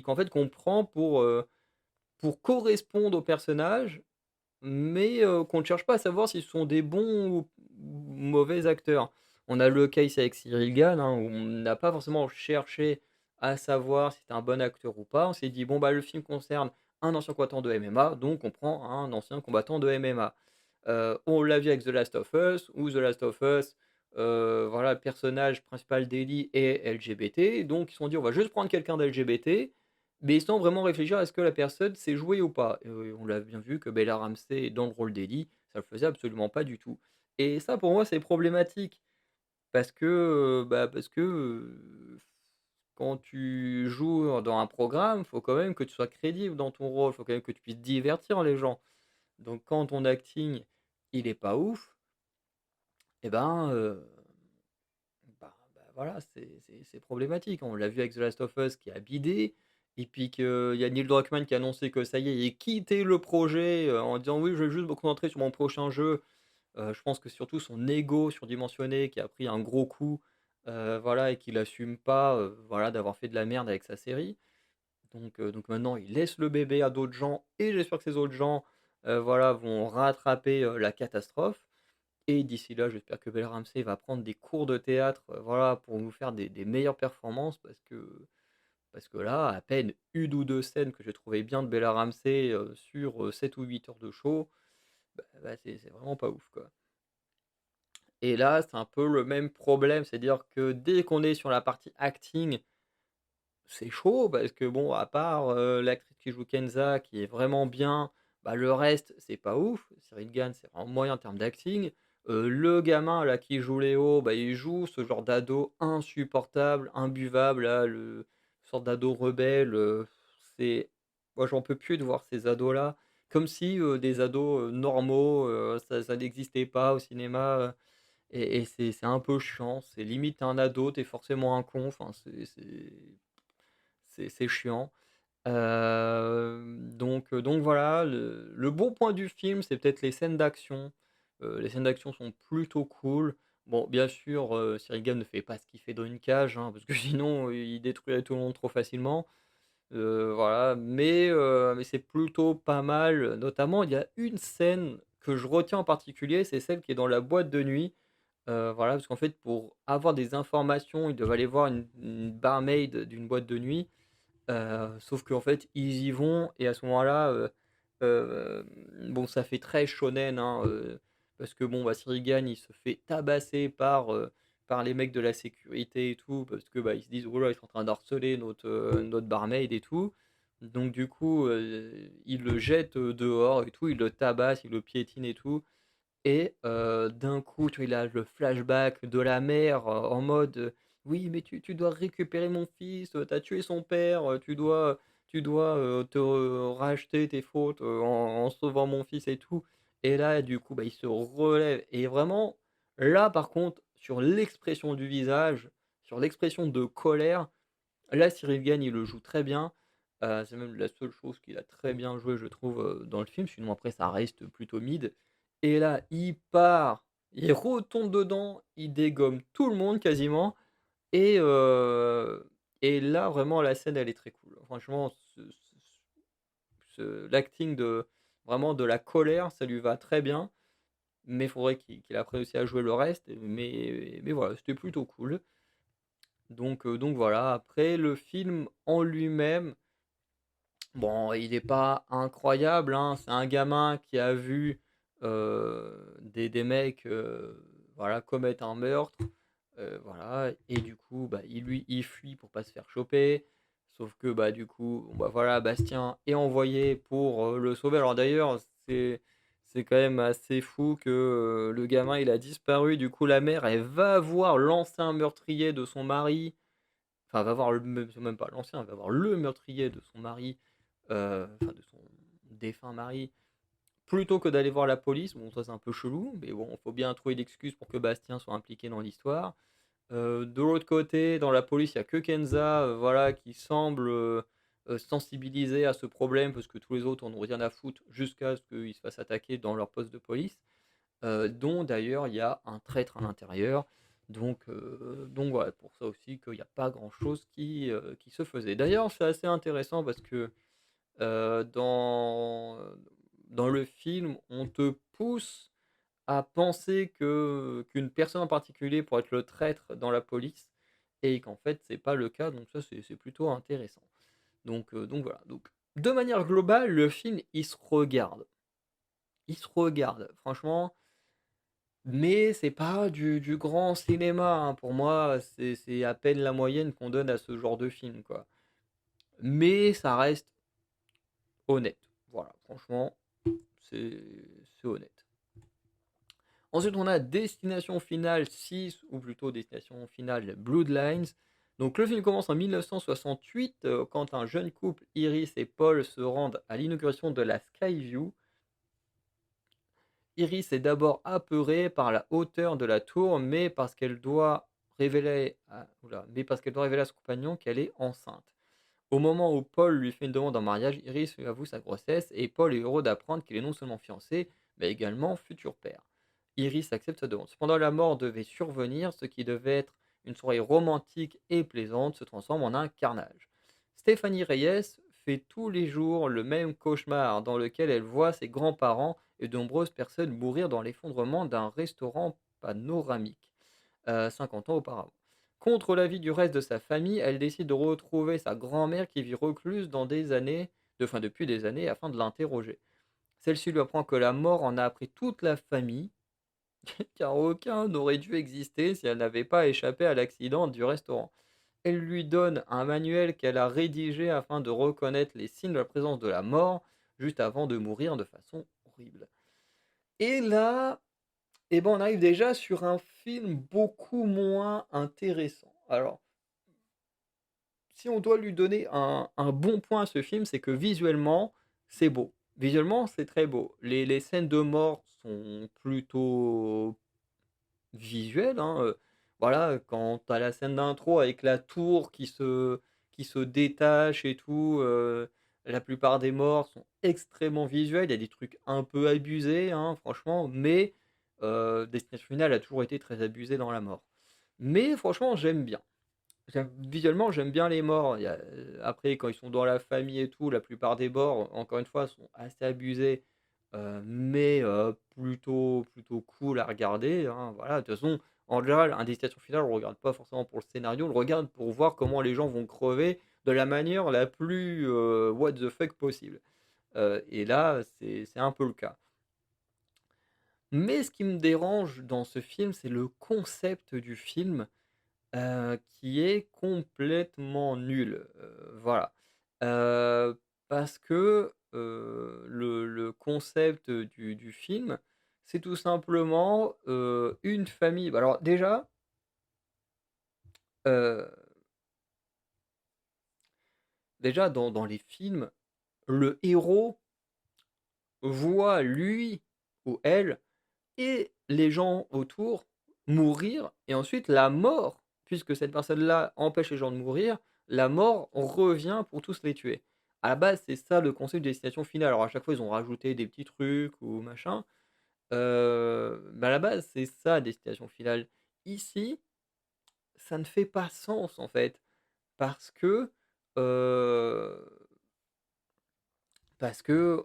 qu'en fait qu'on prend pour correspondre au personnage, mais qu'on ne cherche pas à savoir s'ils sont des bons ou mauvais acteurs. On a le case avec Cyril Gane, hein, où on n'a pas forcément cherché à savoir si c'était un bon acteur ou pas. On s'est dit: «Bon, bah, le film concerne un ancien combattant de MMA, donc on prend un ancien combattant de MMA». On l'a vu avec The Last of Us, où The Last of Us, voilà, le personnage principal d'Ellie est LGBT, donc ils se sont dit: «On va juste prendre quelqu'un d'LGBT», mais sans vraiment réfléchir à ce que la personne sait jouer ou pas. On l'a bien vu que Bella Ramsey dans le rôle d'Ellie, ça le faisait absolument pas du tout. Et ça pour moi c'est problématique parce que, quand tu joues dans un programme, faut quand même que tu sois crédible dans ton rôle, faut quand même que tu puisses divertir les gens. Donc quand ton acting, il est pas ouf et ben, bah, voilà, c'est problématique. On l'a vu avec The Last of Us qui a bidé et puis qu'il y a Neil Druckmann qui a annoncé que ça y est, il quittait le projet, en disant: «Oui, je vais juste me concentrer sur mon prochain jeu». Je pense que surtout son ego surdimensionné qui a pris un gros coup, voilà et qu'il assume pas, voilà, d'avoir fait de la merde avec sa série. Donc maintenant il laisse le bébé à d'autres gens et j'espère que ces autres gens, voilà, vont rattraper, la catastrophe et d'ici là, j'espère que Bella Ramsey va prendre des cours de théâtre, voilà, pour nous faire des meilleures performances parce que là, à peine 1 ou 2 scènes que j'ai trouvé bien de Bella Ramsey, sur, 7 ou 8 heures de show, bah, c'est vraiment pas ouf, quoi. Et là, c'est un peu le même problème, c'est-à-dire que dès qu'on est sur la partie acting, c'est chaud parce que bon, à part, l'actrice qui joue Kenza qui est vraiment bien, bah, le reste, c'est pas ouf. Cyril Gane, c'est vraiment moyen en termes d'acting. Le gamin là qui joue Léo, bah, il joue ce genre d'ado insupportable, imbuvable là, le sorte d'ado rebelle, c'est moi j'en peux plus de voir ces ados là, comme si, des ados, normaux, ça n'existait pas au cinéma, et c'est un peu chiant. C'est limite un ado, tu es forcément un con, enfin c'est chiant. Donc voilà, le bon point du film, c'est peut-être les scènes d'action. Les scènes d'action sont plutôt cool. Bon, bien sûr, Cyril Gane ne fait pas ce qu'il fait dans une cage, hein, parce que sinon, il détruirait tout le monde trop facilement. Voilà, mais c'est plutôt pas mal. Notamment, il y a une scène que je retiens en particulier, c'est celle qui est dans la boîte de nuit. Voilà, parce qu'en fait, pour avoir des informations, ils doivent aller voir une barmaid d'une boîte de nuit. Sauf qu'en fait, ils y vont et à ce moment-là, bon, ça fait très shonen, hein, parce que bon, bah, Sirigan, il se fait tabasser par les mecs de la sécurité et tout, parce que, bah, ils se disent: «Oh là, ils sont en train d'harceler notre barmaid et tout». Donc du coup, ils le jettent, dehors et tout, ils le tabassent, ils le piétinent et tout et d'un coup, tu vois, il a le flashback de la mère, en mode, «Oui, mais tu dois récupérer mon fils, tu as tué son père, tu dois, te racheter tes fautes, en sauvant mon fils et tout» et là, du coup, bah, il se relève et vraiment, là, par contre, sur l'expression du visage, sur l'expression de colère, là, Cyril Gane, il le joue très bien. C'est même la seule chose qu'il a très bien joué, je trouve, dans le film. Sinon après ça reste plutôt mid et là, il part, il retombe dedans, il dégomme tout le monde quasiment et et là, vraiment, la scène, elle est très cool. Franchement, l'acting de vraiment de la colère, ça lui va très bien, mais il faudrait qu'il apprenne aussi à jouer le reste, mais voilà, c'était plutôt cool. Donc voilà. Après le film en lui-même, bon, il est pas incroyable, hein. C'est un gamin qui a vu, des mecs, voilà, commettre un meurtre, voilà et du coup, bah, il fuit pour pas se faire choper. Sauf que, bah, du coup, bon, bah, voilà, Bastien est envoyé pour, le sauver. Alors d'ailleurs, c'est quand même assez fou que, le gamin, il a disparu. Du coup, la mère, elle va voir l'ancien meurtrier de son mari. Enfin, va voir le même pas l'ancien, elle va voir le meurtrier de son mari, enfin de son défunt mari, plutôt que d'aller voir la police. Bon, ça c'est un peu chelou, mais bon, faut bien trouver l'excuse pour que Bastien soit impliqué dans l'histoire. De l'autre côté, dans la police, il y a que Kenza, voilà, qui semble, sensibilisé à ce problème parce que tous les autres en ont rien à foutre jusqu'à ce qu'ils se fassent attaquer dans leur poste de police, dont d'ailleurs il y a un traître à l'intérieur. Donc voilà, pour ça aussi qu'il y a pas grand-chose qui se faisait. D'ailleurs, c'est assez intéressant parce que, dans le film, on te pousse à penser qu'une personne en particulier pourrait être le traître dans la police et qu'en fait, c'est pas le cas, donc ça, c'est plutôt intéressant. Donc voilà, donc de manière globale, le film, il se regarde. Il se regarde, franchement, mais c'est pas du grand cinéma, hein. Pour moi, c'est à peine la moyenne qu'on donne à ce genre de film, quoi. Mais ça reste honnête. Voilà, franchement, c'est c'est honnête. Ensuite, on a Destination Finale 6 ou plutôt Destination Finale Bloodlines. Donc le film commence en 1968, quand un jeune couple, Iris et Paul, se rendent à l'inauguration de la Skyview. Iris est d'abord apeurée par la hauteur de la tour, mais parce qu'elle doit mais parce qu'elle doit révéler à son compagnon qu'elle est enceinte. Au moment où Paul lui fait une demande en mariage, Iris lui avoue sa grossesse et Paul est heureux d'apprendre qu'il est non seulement fiancé, mais également futur père. Iris accepte sa demande. Cependant, la mort devait survenir, ce qui devait être une soirée romantique et plaisante se transforme en un carnage. Stéphanie Reyes fait tous les jours le même cauchemar dans lequel elle voit ses grands-parents et de nombreuses personnes mourir dans l'effondrement d'un restaurant panoramique, 50 ans auparavant. Contre l'avis du reste de sa famille, elle décide de retrouver sa grand-mère qui vit recluse depuis des années afin de l'interroger. Celle-ci lui apprend que la mort en a appris toute la famille, car aucun n'aurait dû exister si elle n'avait pas échappé à l'accident du restaurant. Elle lui donne un manuel qu'elle a rédigé afin de reconnaître les signes de la présence de la mort, juste avant de mourir de façon horrible. Et là, on arrive déjà sur un film beaucoup moins intéressant. Alors, si on doit lui donner un bon point à ce film, c'est que visuellement, c'est beau. Visuellement, c'est très beau. Les scènes de mort sont plutôt visuelles, hein, voilà, quand tu as la scène d'intro avec la tour qui se détache et tout, la plupart des morts sont extrêmement visuels. Il y a des trucs un peu abusés, hein, franchement, mais Destination Finale a toujours été très abusé dans la mort. Mais franchement, j'aime bien. Visuellement, j'aime bien les morts. Après, quand ils sont dans la famille et tout, la plupart des morts, encore une fois, sont assez abusés, mais plutôt cool à regarder, hein, voilà. De toute façon, en général, un Destination Finale, on le regarde pas forcément pour le scénario, on le regarde pour voir comment les gens vont crever de la manière la plus, what the fuck possible. Et là, c'est un peu le cas. Mais ce qui me dérange dans ce film, c'est le concept du film. Qui est complètement nul, voilà. Parce que, le concept, du film, c'est tout simplement, une famille alors heu, déjà dans les films, le héros voit lui ou elle et les gens autour mourir et ensuite la mort, puisque cette personne-là empêche les gens de mourir, la mort revient pour tous les tuer. À la base, c'est ça le concept de Destination Finale. Alors à chaque fois, ils ont rajouté des petits trucs ou machin, mais à la base, c'est ça Destination Finale. Ici, ça ne fait pas sens en fait, parce que, heu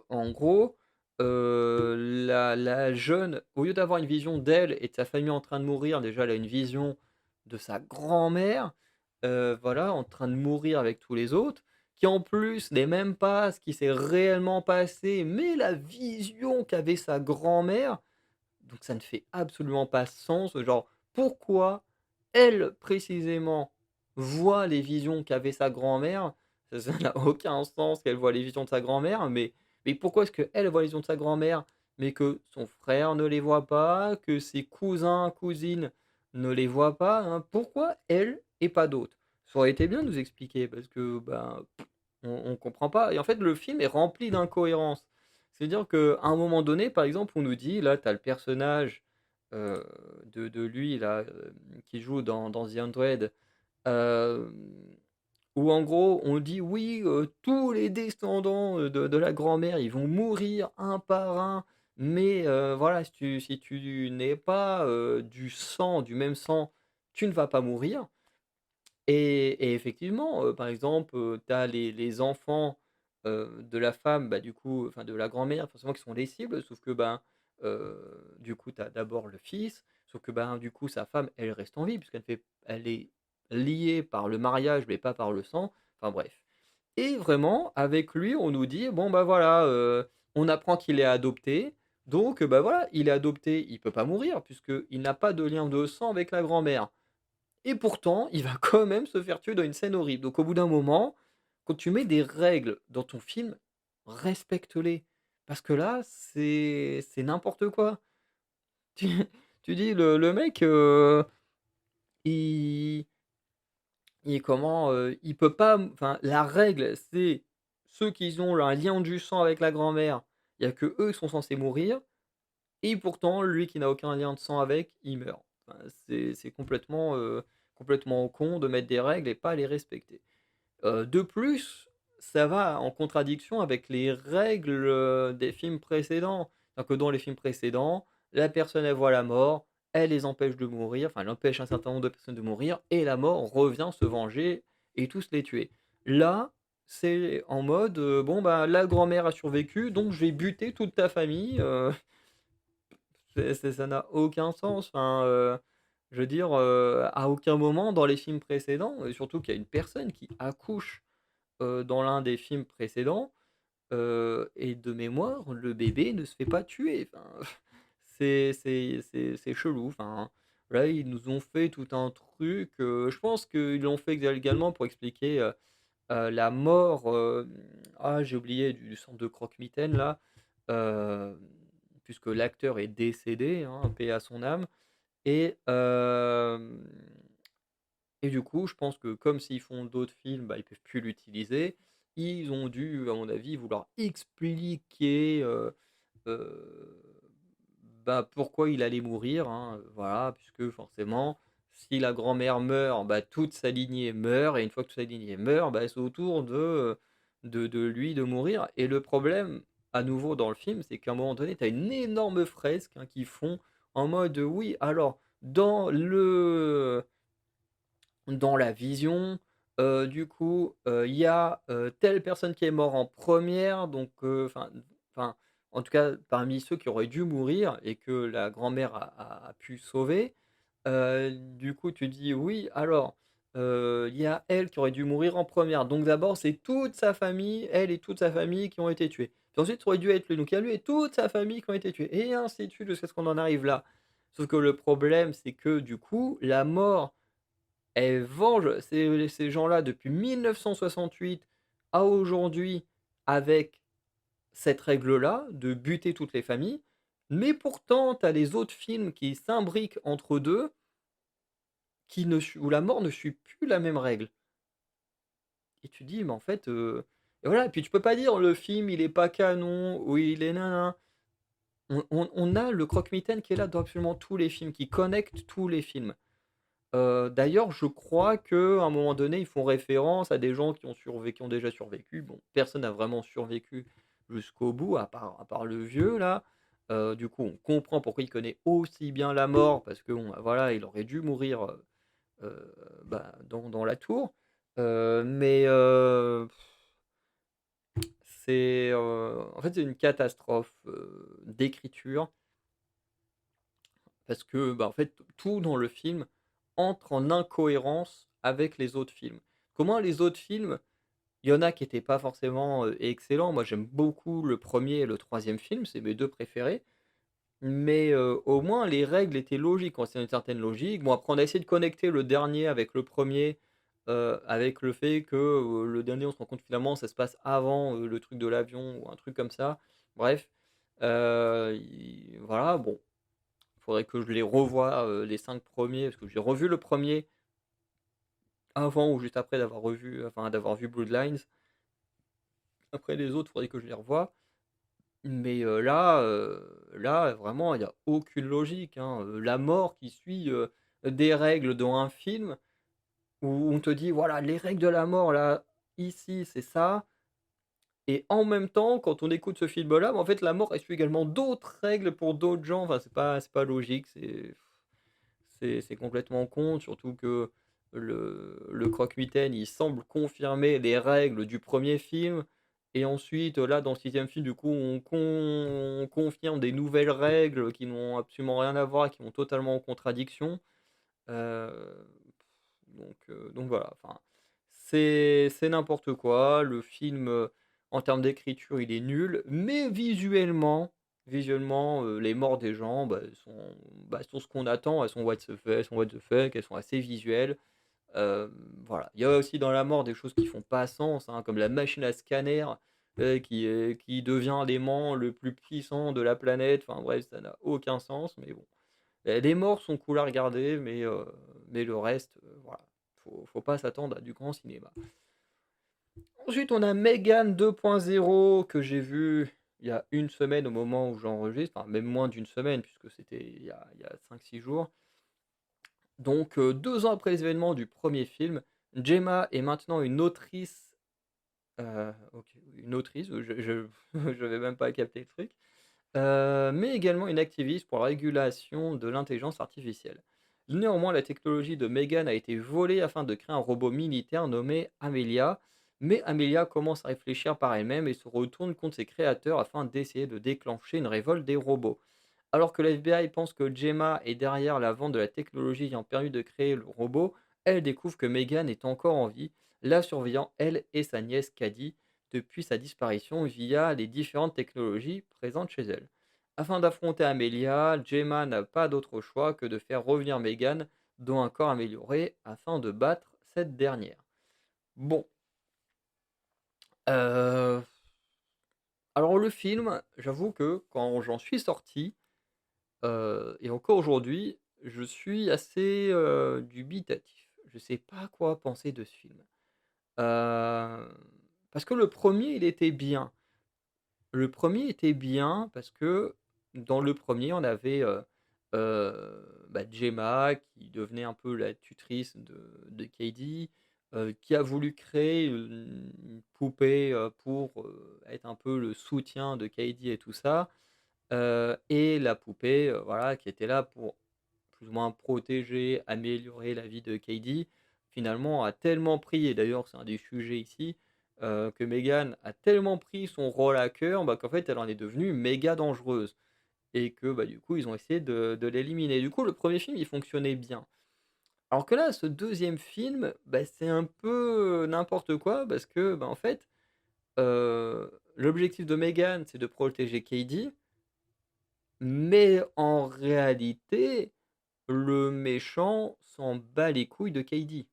en gros, la jeune, au lieu d'avoir une vision d'elle et de sa famille en train de mourir, déjà elle a une vision de sa grand-mère, voilà, en train de mourir avec tous les autres, qui en plus n'est même pas ce qui s'est réellement passé, mais la vision qu'avait sa grand-mère. Donc ça ne fait absolument pas sens, genre pourquoi elle précisément voit les visions qu'avait sa grand-mère? Ça n'a aucun sens qu'elle voit les visions de sa grand-mère, mais pourquoi est-ce qu'elle voit les visions de sa grand-mère, mais que son frère ne les voit pas, que ses cousins, cousines ne les voient pas, hein? Pourquoi elle et pas d'autres? Ça aurait été bien de nous expliquer parce que, ben, on comprend pas et en fait le film est rempli d'incohérences. C'est-à-dire qu'à un moment donné, par exemple, on nous dit là, tu as le personnage, heu, de lui là, qui joue dans The Hundred, hem, où en gros on dit: «Oui, tous les descendants, de la grand-mère, ils vont mourir un par un, mais voilà, si tu n'es pas, du même sang, tu ne vas pas mourir». Et effectivement, par exemple, tu as les enfants, de la femme, bah, du coup, enfin de la grand-mère forcément qui sont les cibles, sauf que, ben, du coup, tu as d'abord le fils, sauf que, ben, du coup, sa femme, elle reste en vie elle est liée par le mariage, mais pas par le sang, enfin bref. Et vraiment, avec lui, on nous dit: «Bon, bah, voilà, on apprend qu'il est adopté, donc bah, voilà, il est adopté, il peut pas mourir puisqu'il n'a pas de lien de sang avec la grand-mère». Et pourtant, il va quand même se faire tuer dans une scène horrible. Donc au bout d'un moment, quand tu mets des règles dans ton film, respecte-les. Parce que là, c'est n'importe quoi. Tu tu dis le mec, il il peut pas enfin la règle, c'est ceux qui ont un lien du sang avec la grand-mère, il y a que eux qui sont censés mourir et pourtant lui qui n'a aucun lien de sang avec, il meurt. Enfin, c'est complètement, complètement con de mettre des règles et pas les respecter. De plus, ça va en contradiction avec les règles, des films précédents. C'est-à-dire que dans les films précédents, la personne, elle voit la mort, elle les empêche de mourir, enfin elle empêche un certain nombre de personnes de mourir et la mort revient se venger et tous les tuer. Là, c'est en mode, bon, bah, la grand-mère a survécu, donc je vais buter toute ta famille, ça n'a aucun sens. Enfin, je veux dire, à aucun moment dans les films précédents, surtout qu'il y a une personne qui accouche dans l'un des films précédents, et de mémoire, le bébé ne se fait pas tuer. Enfin, c'est chelou. Enfin, là, ils nous ont fait tout un truc, je pense qu'ils l'ont fait également pour expliquer, la mort, j'ai oublié du centre de croque-mitaine là, hem, puisque l'acteur est décédé, hein, paix à son âme et et du coup, je pense que comme s'ils font d'autres films, bah, ils peuvent plus l'utiliser. Ils ont dû, à mon avis, vouloir expliquer, heu, bah, pourquoi il allait mourir, hein, voilà, puisque forcément, si la grand-mère meurt, bah, toute sa lignée meurt et une fois que toute sa lignée meurt, bah, c'est au tour de lui de mourir et le problème, à nouveau dans le film, c'est qu'à un moment donné, tu as une énorme fresque, hein, qu'ils font en mode: «Oui, alors dans le dans la vision, du coup, il y a, telle personne qui est mort en première donc enfin, en tout cas, parmi ceux qui auraient dû mourir et que la grand-mère a pu sauver, du coup, tu dis: «Oui, alors, il y a elle qui aurait dû mourir en première donc d'abord, c'est toute sa famille, elle et toute sa famille qui ont été tués. Puis ensuite, ça aurait dû être lui, donc il y a lui et toute sa famille qui ont été tués» et ainsi de suite jusqu'à ce qu'on en arrive là. Sauf que le problème, c'est que, du coup, la mort elle venge ces gens-là depuis 1968 à aujourd'hui avec cette règle-là, de buter toutes les familles, mais pourtant tu as les autres films qui s'imbriquent entre 2, qui ne su où la mort ne suit plus la même règle et tu dis: «Mais en fait, et voilà et puis tu peux pas dire: «Le film il est pas canon» ou «Il est nin On a le croque-mitaine qui est là dans absolument tous les films, qui connecte tous les films. D'ailleurs, je crois qu'à un moment donné, ils font référence à des gens qui ont déjà survécu. Bon, personne n'a vraiment survécu jusqu'au bout, à part le vieux là. Du coup, on comprend pourquoi il connaît aussi bien la mort parce que bon, bah, voilà, il aurait dû mourir, bah, dans la tour. Mais en fait, c'est une catastrophe, d'écriture parce que, bah, en fait, tout dans le film entre en incohérence avec les autres films. Comment les autres films, il y en a qui étaient pas forcément, excellents. Moi, j'aime beaucoup le premier et le troisième film, c'est mes 2 préférés. Mais, au moins les règles étaient logiques, on une certaine logique. Bon après on a essayé de connecter le dernier avec le premier, avec le fait que, le dernier on se rend compte finalement ça se passe avant, le truc de l'avion ou un truc comme ça. Bref, i voilà bon, faudrait que je les revoie, les 5 premiers parce que j'ai revu le premier avant ou juste après d'avoir vu Bloodlines. Après les autres, faudrait que je les revoie. Mais, là, vraiment, il y a aucune logique, hein, la mort qui suit, des règles dans un film où on te dit: «Voilà, les règles de la mort là, ici, c'est ça» et en même temps, quand on écoute ce film-là, bah, en fait, la mort, elle suit également d'autres règles pour d'autres gens. Enfin, c'est pas logique, c'est complètement con, surtout que le croque-mitaine, il semble confirmer les règles du premier film et ensuite, là, dans le sixième film, du coup, on confirme des nouvelles règles qui n'ont absolument rien à voir, qui vont totalement en contradiction. Heu, donc voilà, enfin, c'est n'importe quoi. Le film, en termes d'écriture, il est nul, mais visuellement, les morts des gens, sont ce qu'on attend. Elles sont what the fuck, elles sont assez visuelles. Hem, voilà. Il y a aussi dans la mort des choses qui font pas sens, hein, comme la machine à scanner, qui devient l'aimant le plus puissant de la planète. Enfin bref, ça n'a aucun sens, mais bon. Les morts sont cool à regarder, mais le reste, voilà, faut pas s'attendre à du grand cinéma. Ensuite, on a Megan 2.0 que j'ai vu il y a une semaine au moment où j'enregistre, enfin même moins d'une semaine puisque c'était il y a 5-6 jours. Donc 2 ans après les événements du premier film, Gemma est maintenant une autrice, OK, une autrice, je j'avais même pas capté le truc, mais également une activiste pour la régulation de l'intelligence artificielle. Néanmoins, la technologie de Megan a été volée afin de créer un robot militaire nommé Amelia, mais Amelia commence à réfléchir par elle-même et se retourne contre ses créateurs afin d'essayer de déclencher une révolte des robots. Alors que la FBI pense que Gemma est derrière la vente de la technologie ayant permis de créer le robot, elle découvre que Megan est encore en vie, la surveillant, elle et sa nièce Caddy, depuis sa disparition via les différentes technologies présentes chez elle. Afin d'affronter Amelia, Gemma n'a pas d'autre choix que de faire revenir Megan dans un corps amélioré afin de battre cette dernière. Bon, euh, alors le film, j'avoue que quand j'en suis sorti, et encore aujourd'hui, je suis assez, dubitatif. Je sais pas quoi penser de ce film. Heu, Parce que le premier il était bien. Le premier était bien parce que dans le premier on avait, Gemma qui devenait un peu la tutrice de Cady, qui a voulu créer une poupée, pour, être un peu le soutien de Cady et tout ça. Et la poupée, voilà, qui était là pour plus ou moins protéger, améliorer la vie de Cady, finalement a tellement pris et d'ailleurs c'est un des sujets ici, que Meghan a tellement pris son rôle à cœur, qu'en fait elle en est devenue méga dangereuse et que, du coup ils ont essayé de l'éliminer. Du coup le premier film il fonctionnait bien. Alors que là ce deuxième film, c'est un peu n'importe quoi parce que, en fait, l'objectif de Meghan c'est de protéger Cady, mais en réalité, le méchant s'en bat les couilles de Cady.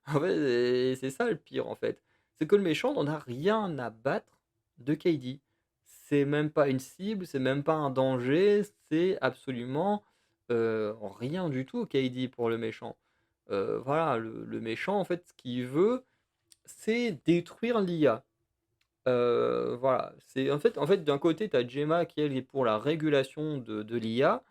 En fait, c'est ça le pire, en fait. C'est que le méchant n'en a rien à battre de Cady. C'est même pas une cible, c'est même pas un danger, c'est absolument, rien du tout Cady pour le méchant. Voilà, le méchant, en fait, ce qu'il veut, c'est détruire l'IA. Voilà, c'est en fait, d'un côté, tu as Gemma qui, elle, est pour la régulation de l'IA,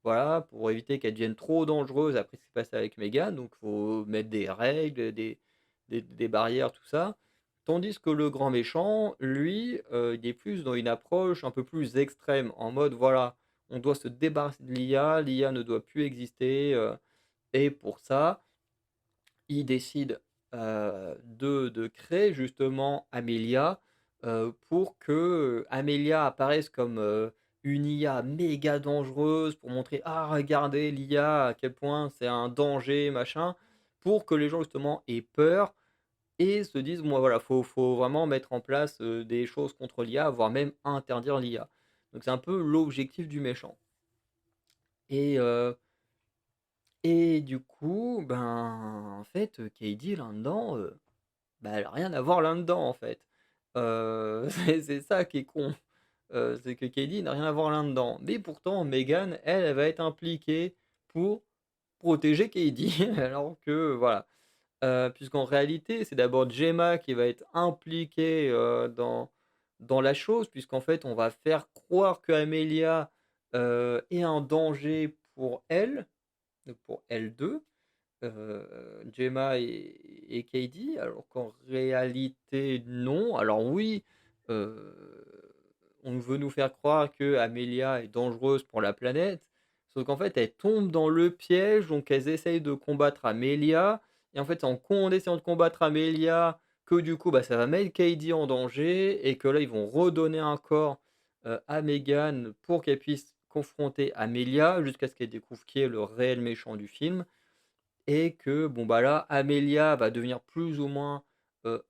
voilà, pour éviter qu'elle devienne trop dangereuse après ce qui s'est passé avec Megan, donc faut mettre des règles, des barrières, tout ça. Tandis que le grand méchant, lui, il est plus dans une approche un peu plus extrême, en mode, voilà, on doit se débarrasser de l'IA ne doit plus exister, et pour ça, il décide, de créer justement Amelia, pour que, Amelia apparaisse comme, une IA méga dangereuse pour montrer: «Ah regardez l'IA, à quel point c'est un danger, machin», pour que les gens justement aient peur et se disent: «Bon voilà, faut vraiment mettre en place, des choses contre l'IA, voire même interdire l'IA». Donc c'est un peu l'objectif du méchant et du coup, en fait, Cady là-dedans, elle a rien à voir là-dedans, en fait. C'est ça qui est con, c'est que Cady n'a rien à voir là-dedans. Mais pourtant Meghan, elle, elle va être impliquée pour protéger Cady alors que voilà, puisqu'en réalité, c'est d'abord Gemma qui va être impliquée, dans la chose, puisqu'en fait, on va faire croire qu'Amelia, est un danger pour elle, pour elles 2, Gemma et Cady, alors qu'en réalité non. Alors oui, on veut nous faire croire que Amelia est dangereuse pour la planète, sauf qu'en fait elle tombe dans le piège, donc elles essayent de combattre Amelia et en fait c'est en essayant de combattre Amelia que du coup, ça va mettre Cady en danger et que là ils vont redonner un corps, à Meghan pour qu'elle puisse confronter Amelia jusqu'à ce qu'elle découvre qui est le réel méchant du film et que bon, là, Amelia va devenir plus ou moins,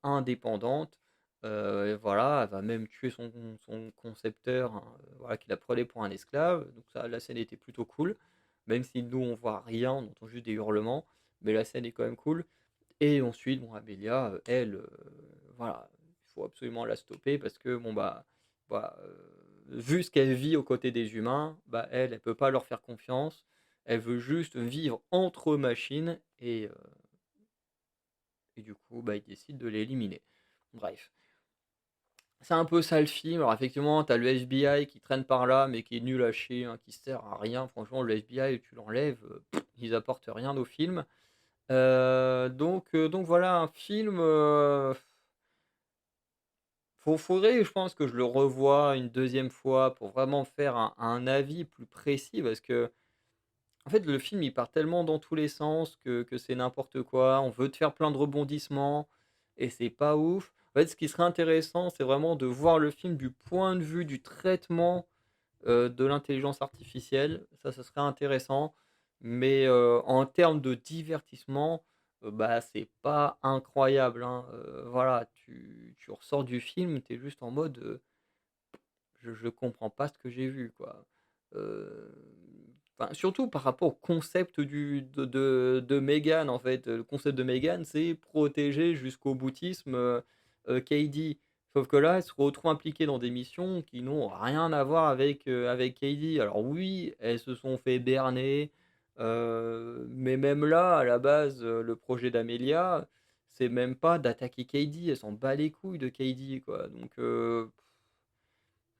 indépendante, et voilà, elle va même tuer son concepteur, hein, voilà, qui la prenait pour un esclave, donc ça, la scène était plutôt cool, même si nous, on voit rien, on entend juste des hurlements, mais la scène est quand même cool et ensuite, bon, Amelia, elle, voilà, il faut absolument la stopper parce que bon, voilà, vu ce qu'elle vit aux côtés des humains, elle, elle peut pas leur faire confiance. Elle veut juste vivre entre machines et du coup, il décide de l'éliminer. Bref. C'est un peu ça le film. Alors effectivement, tu as le FBI qui traîne par là, mais qui est nul à chier, hein, qui sert à rien. Franchement, le FBI, tu l'enlèves, ils apportent rien au film. Donc voilà, un film, faudrait, je pense, que je le revoie une deuxième fois pour vraiment faire un avis plus précis parce que en fait, le film, il part tellement dans tous les sens que c'est n'importe quoi. On veut te faire plein de rebondissements et c'est pas ouf. En fait, ce qui serait intéressant, c'est vraiment de voir le film du point de vue du traitement, de l'intelligence artificielle. Ça serait intéressant. Mais, en termes de divertissement, bah, c'est pas incroyable, hein. Voilà, tu ressors du film, tu es juste en mode, je comprends pas ce que j'ai vu, quoi. Heu, enfin, surtout par rapport au concept de Meghan, en fait. Le concept de Meghan, c'est protéger jusqu'au boutisme, Kaydi. Sauf que là, elle se retrouve impliquée dans des missions qui n'ont rien à voir avec Kaydi. Alors oui, elles se sont fait berner, mais même là, à la base, le projet d'Amelia, c'est même pas d'attaquer Kaydi. Elle s'en bat les couilles de Kaydi, quoi. Donc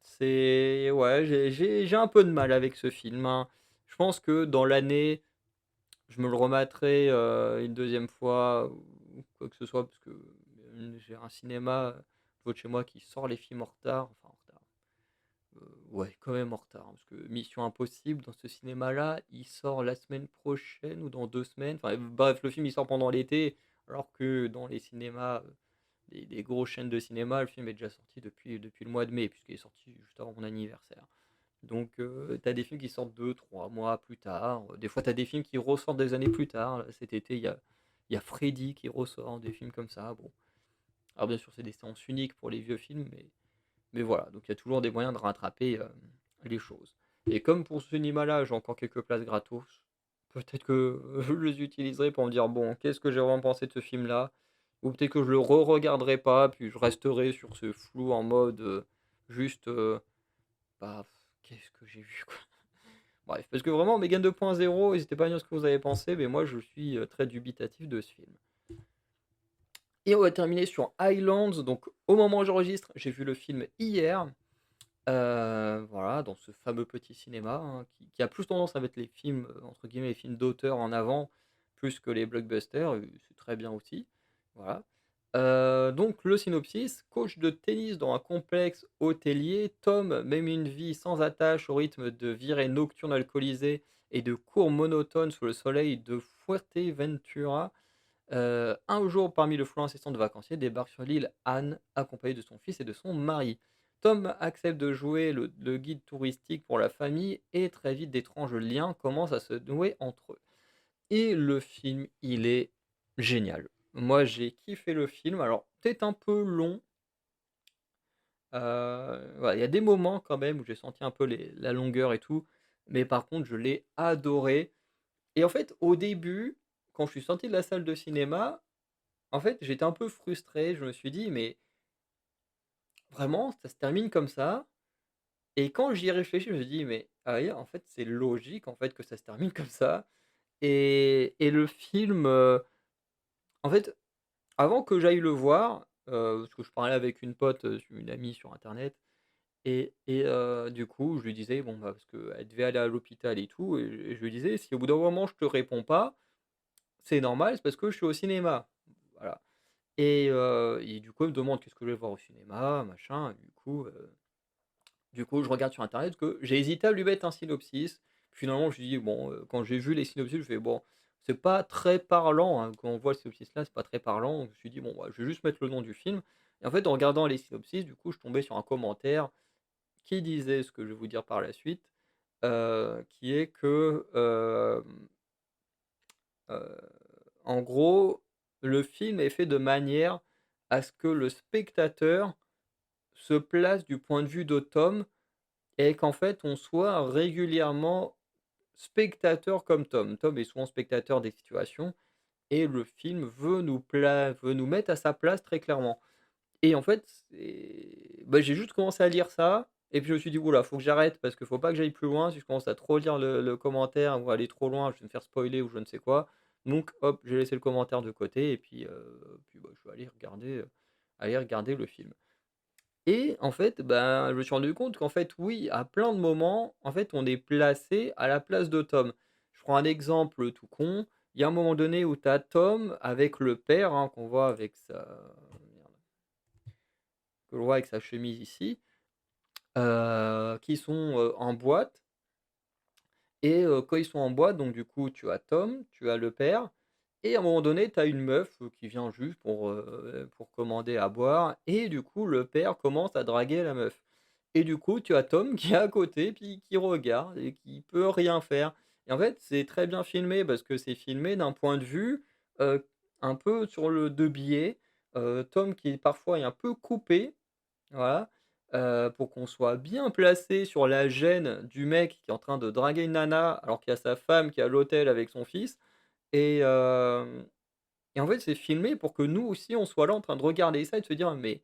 c'est ouais, j'ai un peu de mal avec ce film, hein. Je pense que dans l'année, je me le remettrai, une deuxième fois ou quoi que ce soit parce que, j'ai un cinéma, près de chez moi qui sort les films en retard, enfin en retard, ouais, quand même en retard, hein, parce que Mission Impossible dans ce cinéma-là, il sort la semaine prochaine ou dans 2 semaines, enfin bref, le film il sort pendant l'été, alors que dans les cinémas, des grosses chaînes de cinéma, le film est déjà sorti depuis le mois de mai, puisqu'il est sorti juste avant mon anniversaire. Donc, tu as des films qui sortent 2 3 mois plus tard. Des fois, tu as des films qui ressortent des années plus tard. Là, cet été, il y a Freddy qui ressort, des films comme ça. Bon, alors bien sûr, c'est des séances uniques pour les vieux films, mais voilà. Donc, il y a toujours des moyens de rattraper les choses. Et comme pour ce cinéma-là, j'ai encore quelques places gratos, peut-être que je les utiliserai pour me dire, bon, qu'est-ce que j'ai vraiment pensé de ce film-là? Ou peut-être que je le re-regarderai pas, puis je resterai sur ce flou en mode juste, bah, qu'est-ce que j'ai vu, quoi? Bref, parce que vraiment, Megan 2.0, n'hésitez pas à me dire ce que vous avez pensé, mais moi je suis très dubitatif de ce film. Et on va terminer sur Highlands. Donc, au moment où j'enregistre, j'ai vu le film hier. Voilà, dans ce fameux petit cinéma, hein, qui a plus tendance à mettre les films, entre guillemets, les films d'auteur en avant, plus que les blockbusters, c'est très bien aussi. Voilà. Donc le synopsis: coach de tennis dans un complexe hôtelier, Tom mène une vie sans attache au rythme de virées nocturnes alcoolisées et de cours monotones sous le soleil de Fuerteventura. Un jour, parmi le flot incessant de vacanciers, débarque sur l'île Anne, accompagnée de son fils et de son mari. Tom accepte de jouer le guide touristique pour la famille et très vite d'étranges liens commencent à se nouer entre eux. Et le film, il est génial. Moi, j'ai kiffé le film. Alors, peut-être un peu long. Voilà, il y a des moments quand même où j'ai senti un peu la longueur et tout. Mais par contre, je l'ai adoré. Et en fait, au début, quand je suis sorti de la salle de cinéma, en fait, j'étais un peu frustré. Je me suis dit: «Mais vraiment, ça se termine comme ça?» Et quand j'y ai réfléchi, je me suis dit: «Mais ah oui, en fait, c'est logique, en fait, que ça se termine comme ça». Et le film, en fait, avant que j'aille le voir, parce que je parlais avec une pote, une amie sur internet et du coup, je lui disais, bon, bah, parce qu'elle devait aller à l'hôpital et tout et je lui disais: «Si au bout d'un moment je te réponds pas, c'est normal, c'est parce que je suis au cinéma». Voilà. Et du coup, elle me demande qu'est-ce que je vais voir au cinéma, machin. Du coup, je regarde sur internet que j'ai hésité à lui mettre un synopsis. Finalement, je me suis dit: «Bon», quand j'ai vu les synopsis, je fais: «Bon, c'est pas très parlant, hein». Quand on voit le synopsis là, c'est pas très parlant. Je me suis dit: «Bon, bah, je vais juste mettre le nom du film» et en fait, en regardant les synopsis, du coup, je tombais sur un commentaire qui disait ce que je vais vous dire par la suite, qui est que, heu, en gros, le film est fait de manière à ce que le spectateur se place du point de vue de Tom et qu'en fait, on soit régulièrement spectateur comme Tom. Tom est souvent spectateur des situations et le film veut nous mettre à sa place très clairement. Et en fait, bah, j'ai juste commencé à lire ça et puis je me suis dit: «Ouh là, faut que j'arrête parce qu'il faut pas que j'aille plus loin. Si je commence à trop lire le commentaire ou aller trop loin, je vais me faire spoiler ou je ne sais quoi». Donc hop, j'ai laissé le commentaire de côté et puis bah, je suis allé regarder le film. et en fait, ben, je me suis rendu compte qu'en fait, oui, à plein de moments, en fait, on est placé à la place de Tom. Je prends un exemple tout con, il y a un moment donné où tu as Tom avec le père, hein, qu'on voit avec sa merde, que l'on voit avec sa chemise ici, qui sont, en boîte et quand ils sont en boîte, donc du coup, tu as Tom, tu as le père et à un moment donné, tu as une meuf, qui vient juste pour commander à boire et du coup, le père commence à draguer la meuf et du coup, tu as Tom qui est à côté, puis qui regarde et qui peut rien faire et en fait, c'est très bien filmé parce que c'est filmé d'un point de vue, heu, un peu sur le de biais, Tom qui parfois est un peu coupé. Voilà, pour qu'on soit bien placé sur la gêne du mec qui est en train de draguer une nana, alors qu'il y a sa femme qui est à l'hôtel avec son fils et en fait, c'est filmé pour que nous aussi, on soit là en train de regarder ça et de se dire: «Mais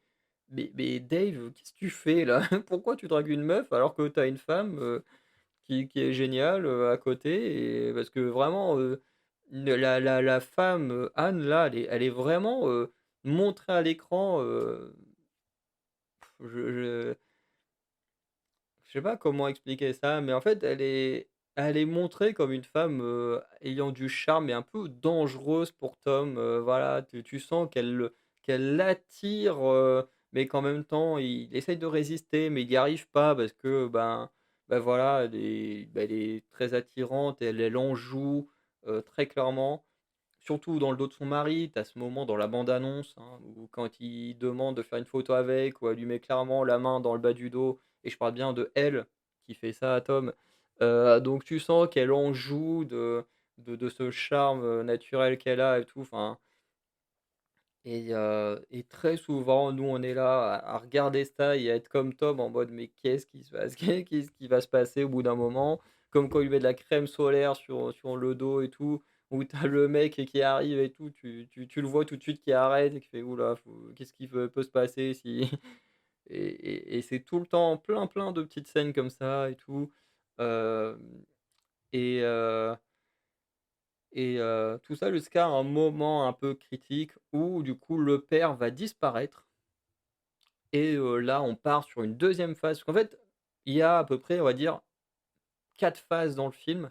Dave, qu'est-ce que tu fais là? Pourquoi tu dragues une meuf alors que tu as une femme, qui est géniale, à côté?» Et parce que vraiment, la femme, Anne là, elle est vraiment, montrée à l'écran, je je sais pas comment expliquer ça, mais en fait, elle est montrée comme une femme, ayant du charme et un peu dangereuse pour Tom, voilà, tu sens qu'elle l'attire, mais qu'en même temps, il essaye de résister, mais il n'y arrive pas parce que, ben, voilà, elle est très attirante et elle en joue, très clairement. Surtout dans le dos de son mari, tu as ce moment dans la bande annonce, hein, où quand il demande de faire une photo avec, où elle lui met clairement la main dans le bas du dos et je parle bien de elle qui fait ça à Tom. Donc tu sens qu'elle en joue de ce charme, naturel qu'elle a et tout, enfin et très souvent, nous, on est là à regarder ça et à être comme Tom en mode: «Mais qu'est-ce qui se passe? Qu'est-ce qui va se passer?» Au bout d'un moment, comme quand il met de la crème solaire sur le dos et tout, où tu as le mec qui arrive et tout, tu le vois tout de suite qui arrête et qui fait: «Ouh là, qu'est-ce qui peut se passer si?» Et c'est tout le temps plein, plein de petites scènes comme ça et tout, hem et tout ça jusqu'à un moment un peu critique où du coup le père va disparaître et là on part sur une deuxième phase. Parce qu'en fait, il y a à peu près, on va dire, 4 phases dans le film.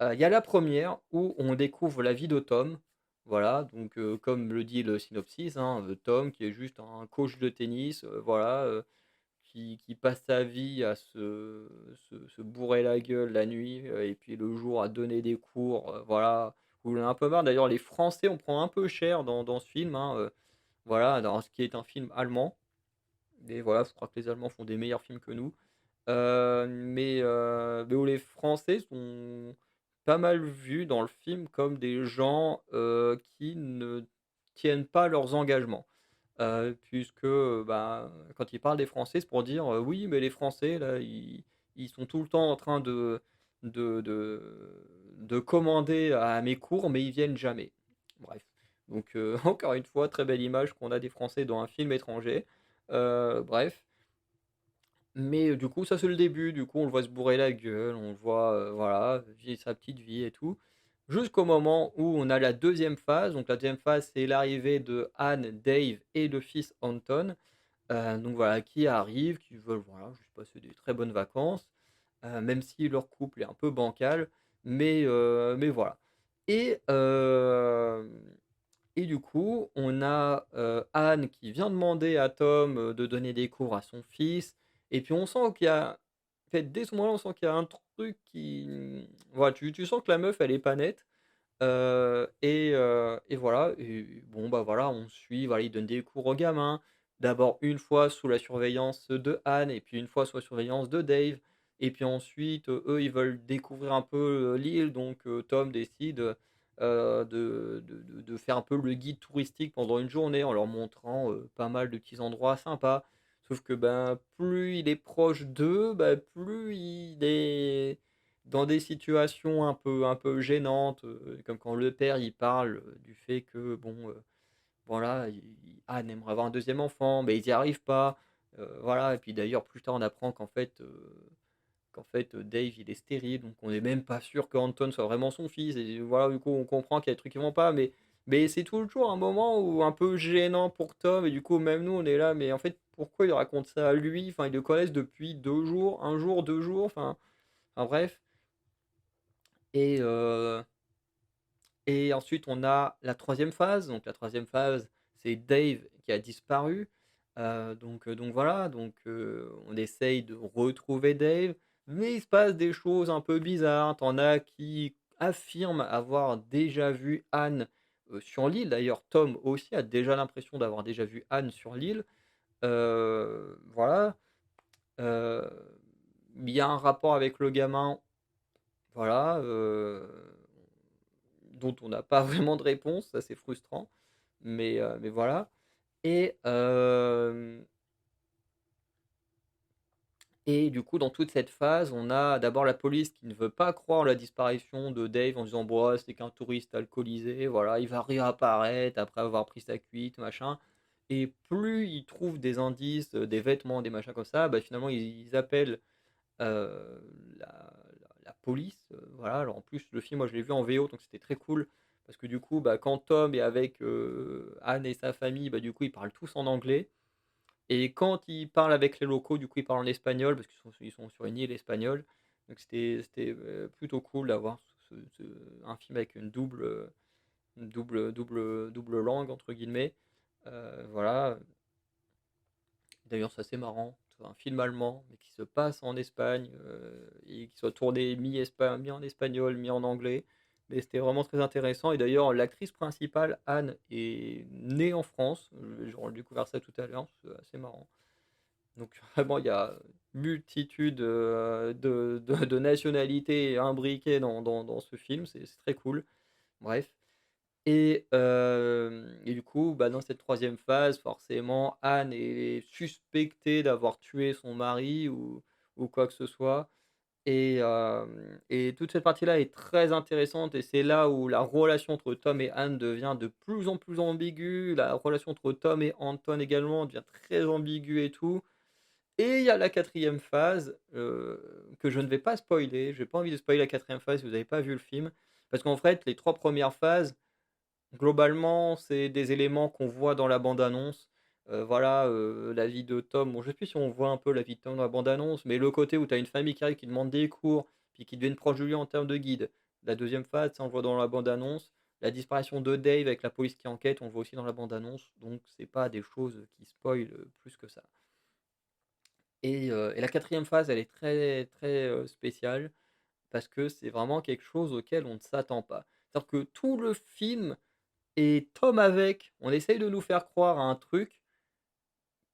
Il y a la première où on découvre la vie de Tom. Voilà, donc comme le dit le synopsis, hein, Tom qui est juste un coach de tennis, voilà, qui passe sa vie à se bourrer la gueule la nuit, et puis le jour à donner des cours, voilà, où il en a un peu marre. D'ailleurs, les Français, on prend un peu cher dans ce film, hein, voilà, dans ce qui est un film allemand et voilà, je crois que les Allemands font des meilleurs films que nous. Mais où les Français sont pas mal vus dans le film comme des gens, qui ne tiennent pas leurs engagements. Puisque, bah, quand ils parlent des Français, c'est pour dire, «Oui, mais les Français là, ils sont tout le temps en train de de de commander à mes cours, mais ils viennent jamais». Bref, donc encore une fois, très belle image qu'on a des Français dans un film étranger. Bref, mais du coup, ça c'est le début, du coup, on le voit se bourrer la gueule, on le voit, voilà, vivre sa petite vie et tout. Jusqu'au moment où on a la deuxième phase, donc la deuxième phase, c'est l'arrivée de Anne, Dave et le fils Anton, donc voilà, qui arrivent, qui veulent, voilà, juste passer des très bonnes vacances, même si leur couple est un peu bancal, mais voilà. Et et du coup, on a, Anne qui vient demander à Tom, de donner des cours à son fils et puis on sent qu'il y a en fait, dès ce moment-là, on sent qu'il y a un truc qui, voilà, tu sens que la meuf, elle est pas nette, et voilà et bon, bah, voilà, on suit, voilà, il donne des cours aux gamins. D'abord une fois sous la surveillance de Anne et puis une fois sous la surveillance de Dave et puis ensuite, eux, ils veulent découvrir un peu, l'île donc Tom décide, de faire un peu le guide touristique pendant une journée en leur montrant, pas mal de petits endroits sympas. Sauf que, ben, plus il est proche d'eux, bah, plus il est dans des situations un peu gênantes, comme quand le père, il parle, du fait que bon, voilà, Anne aimerait avoir un deuxième enfant, mais ils y arrivent pas, voilà et puis d'ailleurs plus tard on apprend qu'en fait, Dave il est stérile, donc on n'est même pas sûr que Anton soit vraiment son fils et voilà, du coup on comprend qu'il y a des trucs qui vont pas, Mais c'est toujours un moment où un peu gênant pour Tom et du coup même nous on est là, mais en fait pourquoi il raconte ça à lui? Enfin ils le connaissent depuis 2 jours, un jour, 2 jours, enfin bref. Et, euh, et ensuite on a la troisième phase. Donc la troisième phase c'est Dave qui a disparu. Donc voilà, on essaye de retrouver Dave, mais il se passe des choses un peu bizarres. T'en as qui affirment avoir déjà vu Anne sur l'île. D'ailleurs, Tom aussi a déjà l'impression d'avoir déjà vu Anne sur l'île. Voilà. Euh, il y a un rapport avec le gamin, voilà, dont on n'a pas vraiment de réponse, ça c'est frustrant, mais voilà. Et, euh, et du coup, dans toute cette phase, on a d'abord la police qui ne veut pas croire la disparition de Dave en disant bon, ouais, c'était qu'un touriste alcoolisé, voilà, il va réapparaître après avoir pris sa cuite, machin. Et plus ils trouvent des indices, des vêtements, des machins comme ça, bah, finalement ils appellent euh, la police. Voilà. Alors en plus, le film, moi je l'ai vu en VO, donc c'était très cool. Parce que du coup, bah, quand Tom est avec Anne et sa famille, bah, du coup, ils parlent tous en anglais. Et quand ils parlent avec les locaux, du coup, ils parlent en espagnol, parce qu'ils sont sur une île espagnole. Donc c'était plutôt cool d'avoir un film avec une double langue, entre guillemets. Voilà. D'ailleurs, c'est assez marrant. C'est un film allemand, mais qui se passe en Espagne, et qui soit tourné mi en espagnol, mi en anglais. Mais c'était vraiment très intéressant. Et d'ailleurs, l'actrice principale, Anne, est née en France. J'ai découvert ça tout à l'heure. C'est assez marrant. Donc vraiment, il y a multitude de nationalités imbriquées dans ce film. C'est très cool. Bref. Et du coup, bah, dans cette troisième phase, forcément, Anne est suspectée d'avoir tué son mari ou quoi que ce soit. Et toute cette partie-là est très intéressante et c'est là où la relation entre Tom et Anne devient de plus en plus ambiguë. La relation entre Tom et Anton également devient très ambiguë et tout. Et il y a la quatrième phase que je ne vais pas spoiler. J'ai pas envie de spoiler la quatrième phase si vous n'avez pas vu le film. Parce qu'en fait, les trois premières phases, globalement, c'est des éléments qu'on voit dans la bande-annonce. Voilà, la vie de Tom. Bon, je sais plus si on voit un peu la vie de Tom dans la bande-annonce, mais le côté où tu as une famille qui arrive, qui demande des cours, puis qui deviennent proches de lui en termes de guide. La deuxième phase, ça on le voit dans la bande-annonce. La disparition de Dave avec la police qui enquête, on le voit aussi dans la bande-annonce. Donc c'est pas des choses qui spoilent plus que ça. Et la quatrième phase, elle est très très spéciale parce que c'est vraiment quelque chose auquel on ne s'attend pas. C'est-à-dire que tout le film et Tom avec, on essaye de nous faire croire à un truc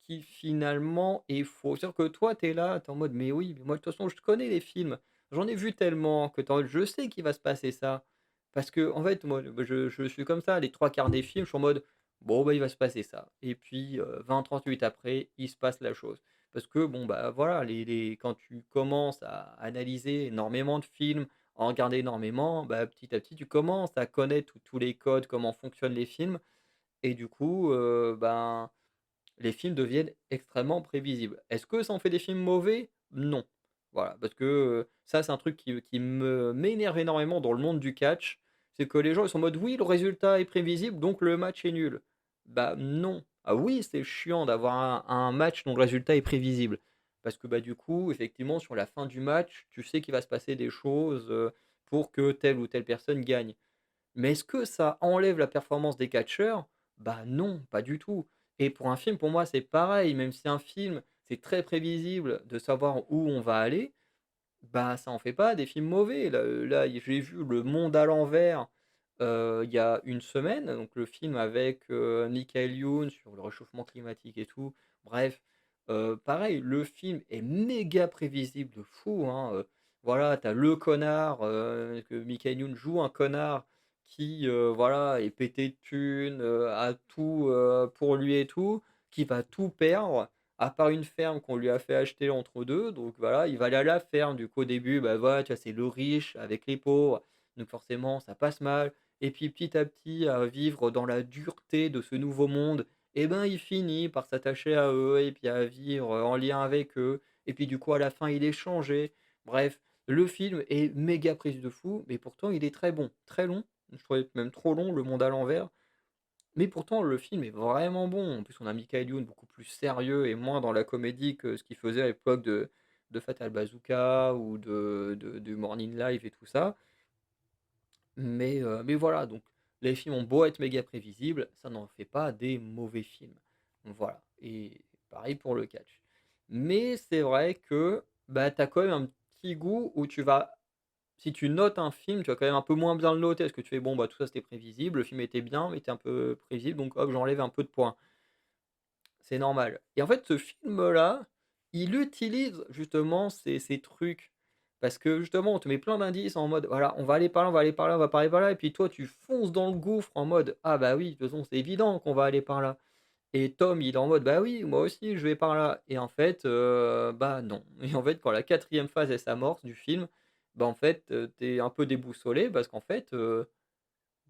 qui finalement est faux. C'est-à-dire que toi, tu es là, tu es en mode, mais oui, mais moi de toute façon, je connais les films, j'en ai vu tellement que je sais qu'il va se passer ça. Parce que, en fait, moi, je suis comme ça, les trois quarts des films, je suis en mode, bon, bah, il va se passer ça. Et puis, 20-30 minutes après, il se passe la chose. Parce que, bon, bah voilà, quand tu commences à analyser énormément de films, à en regarder énormément, bah, petit à petit, tu commences à connaître tous les codes, comment fonctionnent les films. Et du coup, ben, les films deviennent extrêmement prévisibles. Est-ce que ça en fait des films mauvais? Non. Voilà, parce que ça, c'est un truc qui m'énerve énormément dans le monde du catch. C'est que les gens ils sont en mode oui, le résultat est prévisible, donc le match est nul. Bah non. Ah oui, c'est chiant d'avoir un match dont le résultat est prévisible. Parce que bah du coup, effectivement, sur la fin du match, tu sais qu'il va se passer des choses pour que telle ou telle personne gagne. Mais est-ce que ça enlève la performance des catcheurs? Bah non, pas du tout. Et pour un film, pour moi, c'est pareil. Même si un film, c'est très prévisible de savoir où on va aller, bah ça en fait pas des films mauvais. Là, j'ai vu Le Monde à l'envers il y a une semaine, donc le film avec Michael Youn sur le réchauffement climatique et tout. Bref, pareil, le film est méga prévisible de fou, hein. Voilà, t'as le connard, que Michael Youn joue un connard qui voilà, est pété de thunes, a tout pour lui et tout, qui va tout perdre à part une ferme qu'on lui a fait acheter entre deux. Donc voilà, il va aller à la ferme. Du coup, au début, bah voilà, tu vois, c'est le riche avec les pauvres. Donc forcément, ça passe mal. Et puis petit à petit, à vivre dans la dureté de ce nouveau monde, et ben il finit par s'attacher à eux et puis à vivre en lien avec eux. Et puis du coup, à la fin, il est changé. Bref, le film est méga prise de fou, mais pourtant il est très bon, très long. Je trouvais même trop long, Le Monde à l'envers. Mais pourtant, le film est vraiment bon. En plus, on a Michael Youn beaucoup plus sérieux et moins dans la comédie que ce qu'il faisait à l'époque de Fatal Bazooka ou du Morning Live et tout ça. Mais voilà, donc les films ont beau être méga prévisibles, ça n'en fait pas des mauvais films. Voilà, et pareil pour le catch. Mais c'est vrai que bah, tu as quand même un petit goût où tu vas, si tu notes un film, tu vas quand même un peu moins bien le noter, parce que tu fais, bon, bah tout ça c'était prévisible, le film était bien, mais était un peu prévisible, donc hop, j'enlève un peu de points. C'est normal. Et en fait, ce film-là, il utilise justement ces trucs. Parce que justement, on te met plein d'indices en mode, voilà, on va aller par là, on va aller par là, on va pas aller par là. Et puis toi, tu fonces dans le gouffre en mode, ah bah oui, de toute façon, c'est évident qu'on va aller par là. Et Tom, il est en mode, bah oui, moi aussi, je vais par là. Et en fait, bah non. Et en fait, quand la quatrième phase, elle s'amorce du film, bah en fait, t'es un peu déboussolé parce qu'en fait,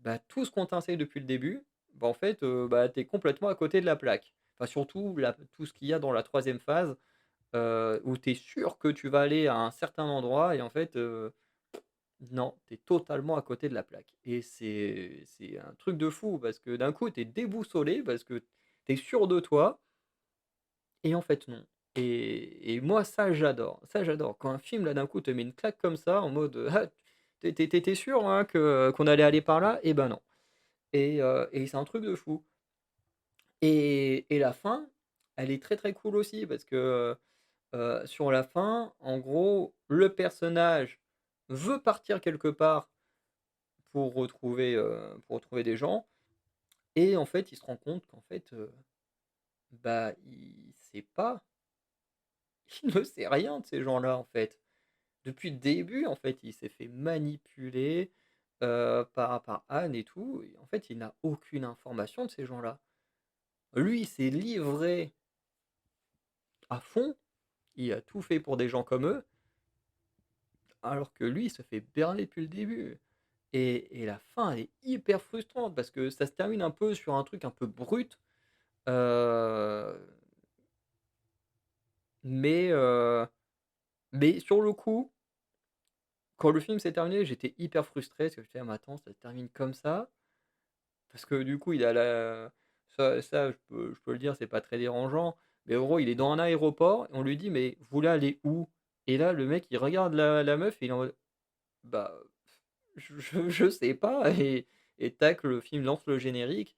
bah, tout ce qu'on t'enseigne depuis le début, bah, en fait, bah, tu es complètement à côté de la plaque. Enfin, surtout tout ce qu'il y a dans la troisième phase, où tu es sûr que tu vas aller à un certain endroit et en fait, non, tu es totalement à côté de la plaque et c'est un truc de fou parce que d'un coup, tu es déboussolé parce que tu es sûr de toi et en fait, non. Et moi, ça, j'adore. Ça, j'adore. Quand un film, là, d'un coup, te met une claque comme ça en mode, «Ah, tu sûr, hein, que qu'on allait aller par là?» Et ben, non. Et c'est un truc de fou. Et la fin, elle est très, très cool aussi parce que, sur la fin, en gros, le personnage veut partir quelque part pour retrouver des gens et en fait, il se rend compte qu'en fait, bah, il sait pas, il ne sait rien de ces gens-là, en fait. Depuis le début, en fait, il s'est fait manipuler, par Anne et tout et en fait, il n'a aucune information de ces gens-là. Lui, il s'est livré à fond. Il a tout fait pour des gens comme eux, alors que lui, il se fait berner depuis le début. Et la fin, elle est hyper frustrante parce que ça se termine un peu sur un truc un peu brut. euh, mais, euh, mais sur le coup, quand le film s'est terminé, j'étais hyper frustré parce que je me disais, ah, mais attends, ça se termine comme ça. Parce que du coup, il a la. Ça je peux le dire, c'est pas très dérangeant. Mais en gros, il est dans un aéroport et on lui dit, mais vous voulez aller où? Et là, le mec, il regarde la meuf et il est en mode, bah, je sais pas et tac, le film lance le générique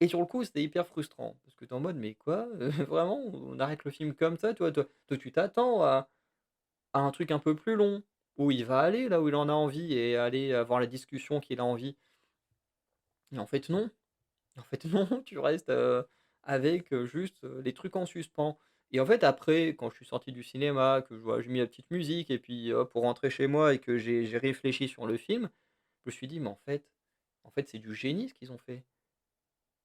et sur le coup, c'était hyper frustrant parce que tu es en mode: «Mais quoi? Vraiment? On arrête le film comme ça?» toi, tu t'attends à un truc un peu plus long, où il va aller là où il en a envie et aller avoir la discussion qu'il a envie et en fait non. En fait non, tu restes, avec, juste, les trucs en suspens et en fait après, quand je suis sorti du cinéma, que j'ai mis la petite musique et puis hop, pour rentrer chez moi et que j'ai réfléchi sur le film, je me suis dit: «Mais en fait, c'est du génie ce qu'ils ont fait».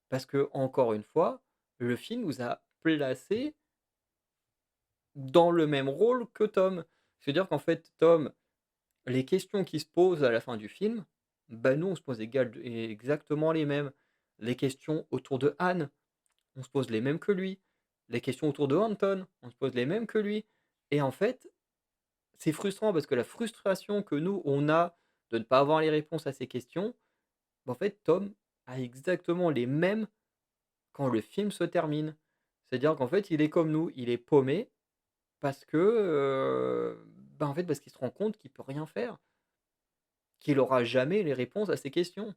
Parce que encore une fois, le film nous a placés dans le même rôle que Tom. C'est-à-dire qu'en fait, Tom, les questions qui se posent à la fin du film, bah, nous, on se pose exactement les mêmes. Les questions autour de Anne, on se pose les mêmes que lui. Les questions autour de Anton, on se pose les mêmes que lui. Et en fait, c'est frustrant parce que la frustration que nous, on a de ne pas avoir les réponses à ces questions, bah, en fait, Tom a exactement les mêmes quand le film se termine. C'est-à-dire qu'en fait, il est comme nous, il est paumé parce que, bah, en fait, parce qu'il se rend compte qu'il peut rien faire, qu'il aura jamais les réponses à ces questions.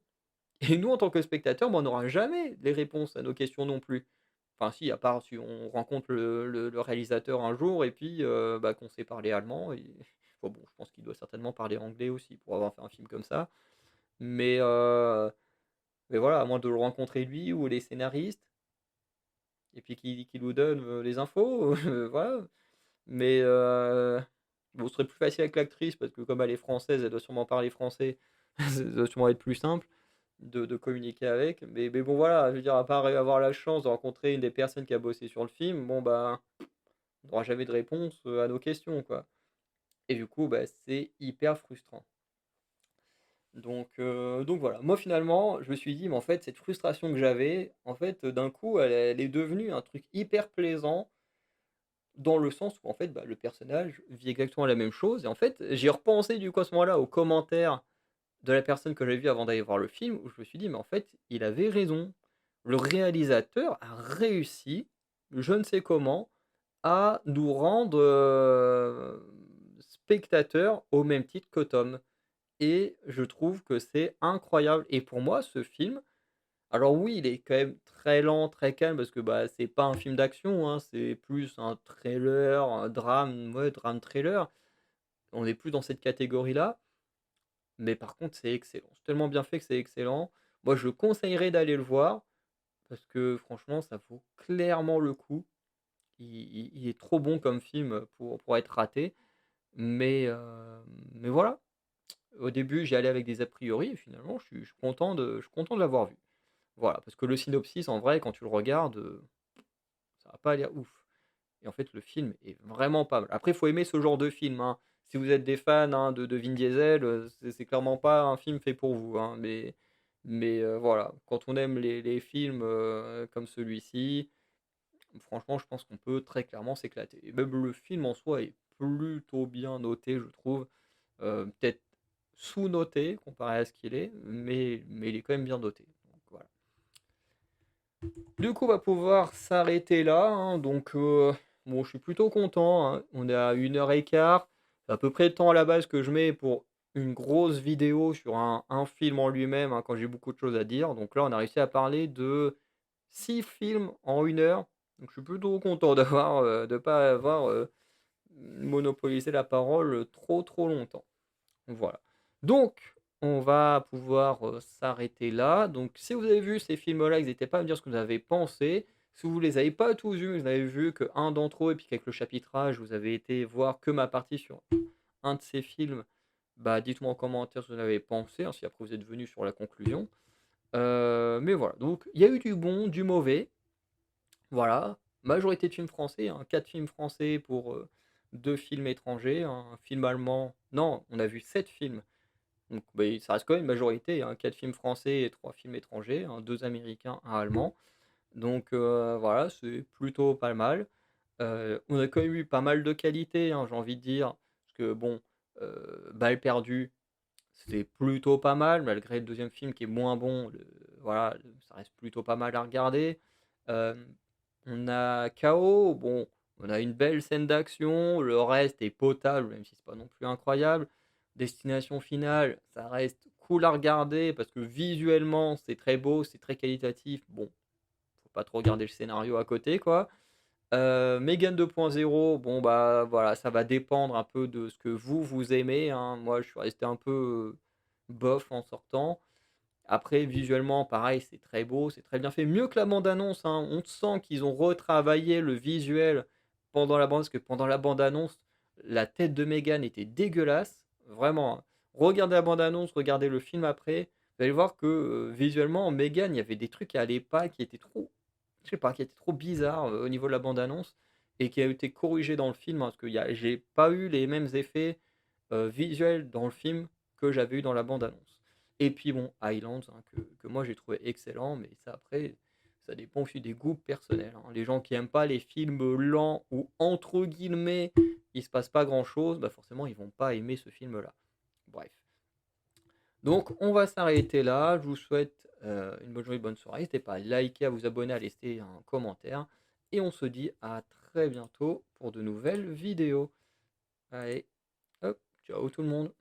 Et nous, en tant que spectateurs, bah, on n'aura jamais les réponses à nos questions non plus. Enfin si, à part si on rencontre le réalisateur un jour et puis, bah, qu'on sait parler allemand et bon, je pense qu'il doit certainement parler anglais aussi pour avoir fait un film comme ça. Mais, heu, mais voilà, à moins de le rencontrer lui ou les scénaristes et puis qui nous donne, les infos, voilà. Mais, bon, ce serait plus facile avec l'actrice parce que comme elle est française, elle doit sûrement parler français, ça doit sûrement être plus simple de communiquer avec. Mais bon, voilà, je veux dire, à part avoir la chance de rencontrer une des personnes qui a bossé sur le film, bon, bah, on n'aura jamais de réponse, à nos questions, quoi. Et du coup, bah, c'est hyper frustrant. Donc voilà. Moi, finalement, je me suis dit: «Mais en fait, cette frustration que j'avais, en fait, d'un coup, elle est devenue un truc hyper plaisant». Dans le sens où en fait, bah, le personnage vit exactement la même chose et en fait, j'ai repensé du coup à ce moment-là aux commentaires de la personne que j'avais vue avant d'aller voir le film où je me suis dit: «Mais en fait, il avait raison». le réalisateur a réussi, je ne sais comment, à nous rendre, spectateurs au même titre que Tom et je trouve que c'est incroyable et pour moi ce film alors oui, il est quand même très lent, très calme parce que, bah, c'est pas un film d'action, hein, c'est plus un thriller, un drame, ouais, drame thriller. On est plus dans cette catégorie-là, mais par contre c'est excellent. C'est tellement bien fait que c'est excellent. Moi je conseillerais d'aller le voir parce que franchement ça vaut clairement le coup. Il est trop bon comme film, pour être raté, mais mais voilà. Au début, j'y allais avec des a priori et finalement je suis content de l'avoir vu. Voilà, parce que le synopsis en vrai quand tu le regardes, ça va pas l'air ouf et en fait le film est vraiment pas mal. Après il faut aimer ce genre de film, hein. Si vous êtes des fans, hein, de Vin Diesel, c'est clairement pas un film fait pour vous, hein, mais voilà, quand on aime les films, comme celui-ci, franchement je pense qu'on peut très clairement s'éclater et même le film en soi est plutôt bien noté je trouve, peut-être sous-noté comparé à ce qu'il est, mais il est quand même bien noté, donc voilà. Du coup, on va pouvoir s'arrêter là, hein, donc bon, je suis plutôt content, hein. On est à 1 h 15. C'est à peu près le temps à la base que je mets pour une grosse vidéo sur un film en lui-même, hein, quand j'ai beaucoup de choses à dire. Donc là, on a réussi à parler de 6 films en 1 heure. Donc je suis plutôt content d'avoir, de pas avoir, monopolisé la parole, trop, trop longtemps. Voilà. Donc, on va pouvoir, s'arrêter là. Donc, si vous avez vu ces films-là, n'hésitez pas à me dire ce que vous avez pensé. Si vous les avez pas tous vus, vous avez vu qu'un d'entre eux et puis qu'avec le chapitrage, vous avez été voir que ma partie sur un de ces films, bah, dites-moi en commentaire ce que vous en avez pensé, hein, si après vous êtes venu sur la conclusion. Mais voilà, donc il y a eu du bon, du mauvais, voilà. Majorité de films français, hein, 4 films français pour, 2 films étrangers, un film allemand non, on a vu 7 films donc, beh, ça reste quand même une majorité, hein, 4 films français et 3 films étrangers, hein, 2 américains, un allemand. Donc, voilà, c'est plutôt pas mal. On a quand même eu pas mal de qualité, hein, j'ai envie de dire. Parce que bon, Balles perdues, c'est plutôt pas mal, malgré le deuxième film qui est moins bon, voilà, ça reste plutôt pas mal à regarder. Hem, on a KO, bon, on a une belle scène d'action, le reste est potable, même si c'est pas non plus incroyable. Destination finale, ça reste cool à regarder parce que visuellement, c'est très beau, c'est très qualitatif. Bon, faut pas trop regarder le scénario à côté, quoi. Megan 2.0, bon, bah, voilà, ça va dépendre un peu de ce que vous aimez, hein. Moi, je suis resté un peu, bof en sortant. Après, visuellement, pareil, c'est très beau, c'est très bien fait. Mieux que la bande annonce, hein. On sent qu'ils ont retravaillé le visuel pendant la bande parce que pendant la bande annonce, la tête de Megan était dégueulasse, vraiment, hein. Regardez la bande annonce, regardez le film après, vous allez voir que, visuellement, Megan, il y avait des trucs qui allaient pas, qui étaient trop je sais pas, qui étaient trop bizarres, au niveau de la bande annonce et qui a été corrigé dans le film, hein, parce que j'ai pas eu les mêmes effets, visuels dans le film que j'avais eu dans la bande annonce. Et puis bon, Highlands, hein, que moi j'ai trouvé excellent, mais ça après, ça dépend aussi des goûts personnels, hein. Les gens qui aiment pas les films lents où entre guillemets, il se passe pas grand chose, bah forcément ils vont pas aimer ce film-là. Bref. Donc on va s'arrêter là. Je vous souhaite, une bonne journée, bonne soirée. N'hésitez pas à liker, à vous abonner, à laisser un commentaire et on se dit à très bientôt pour de nouvelles vidéos. Allez, hop, ciao tout le monde.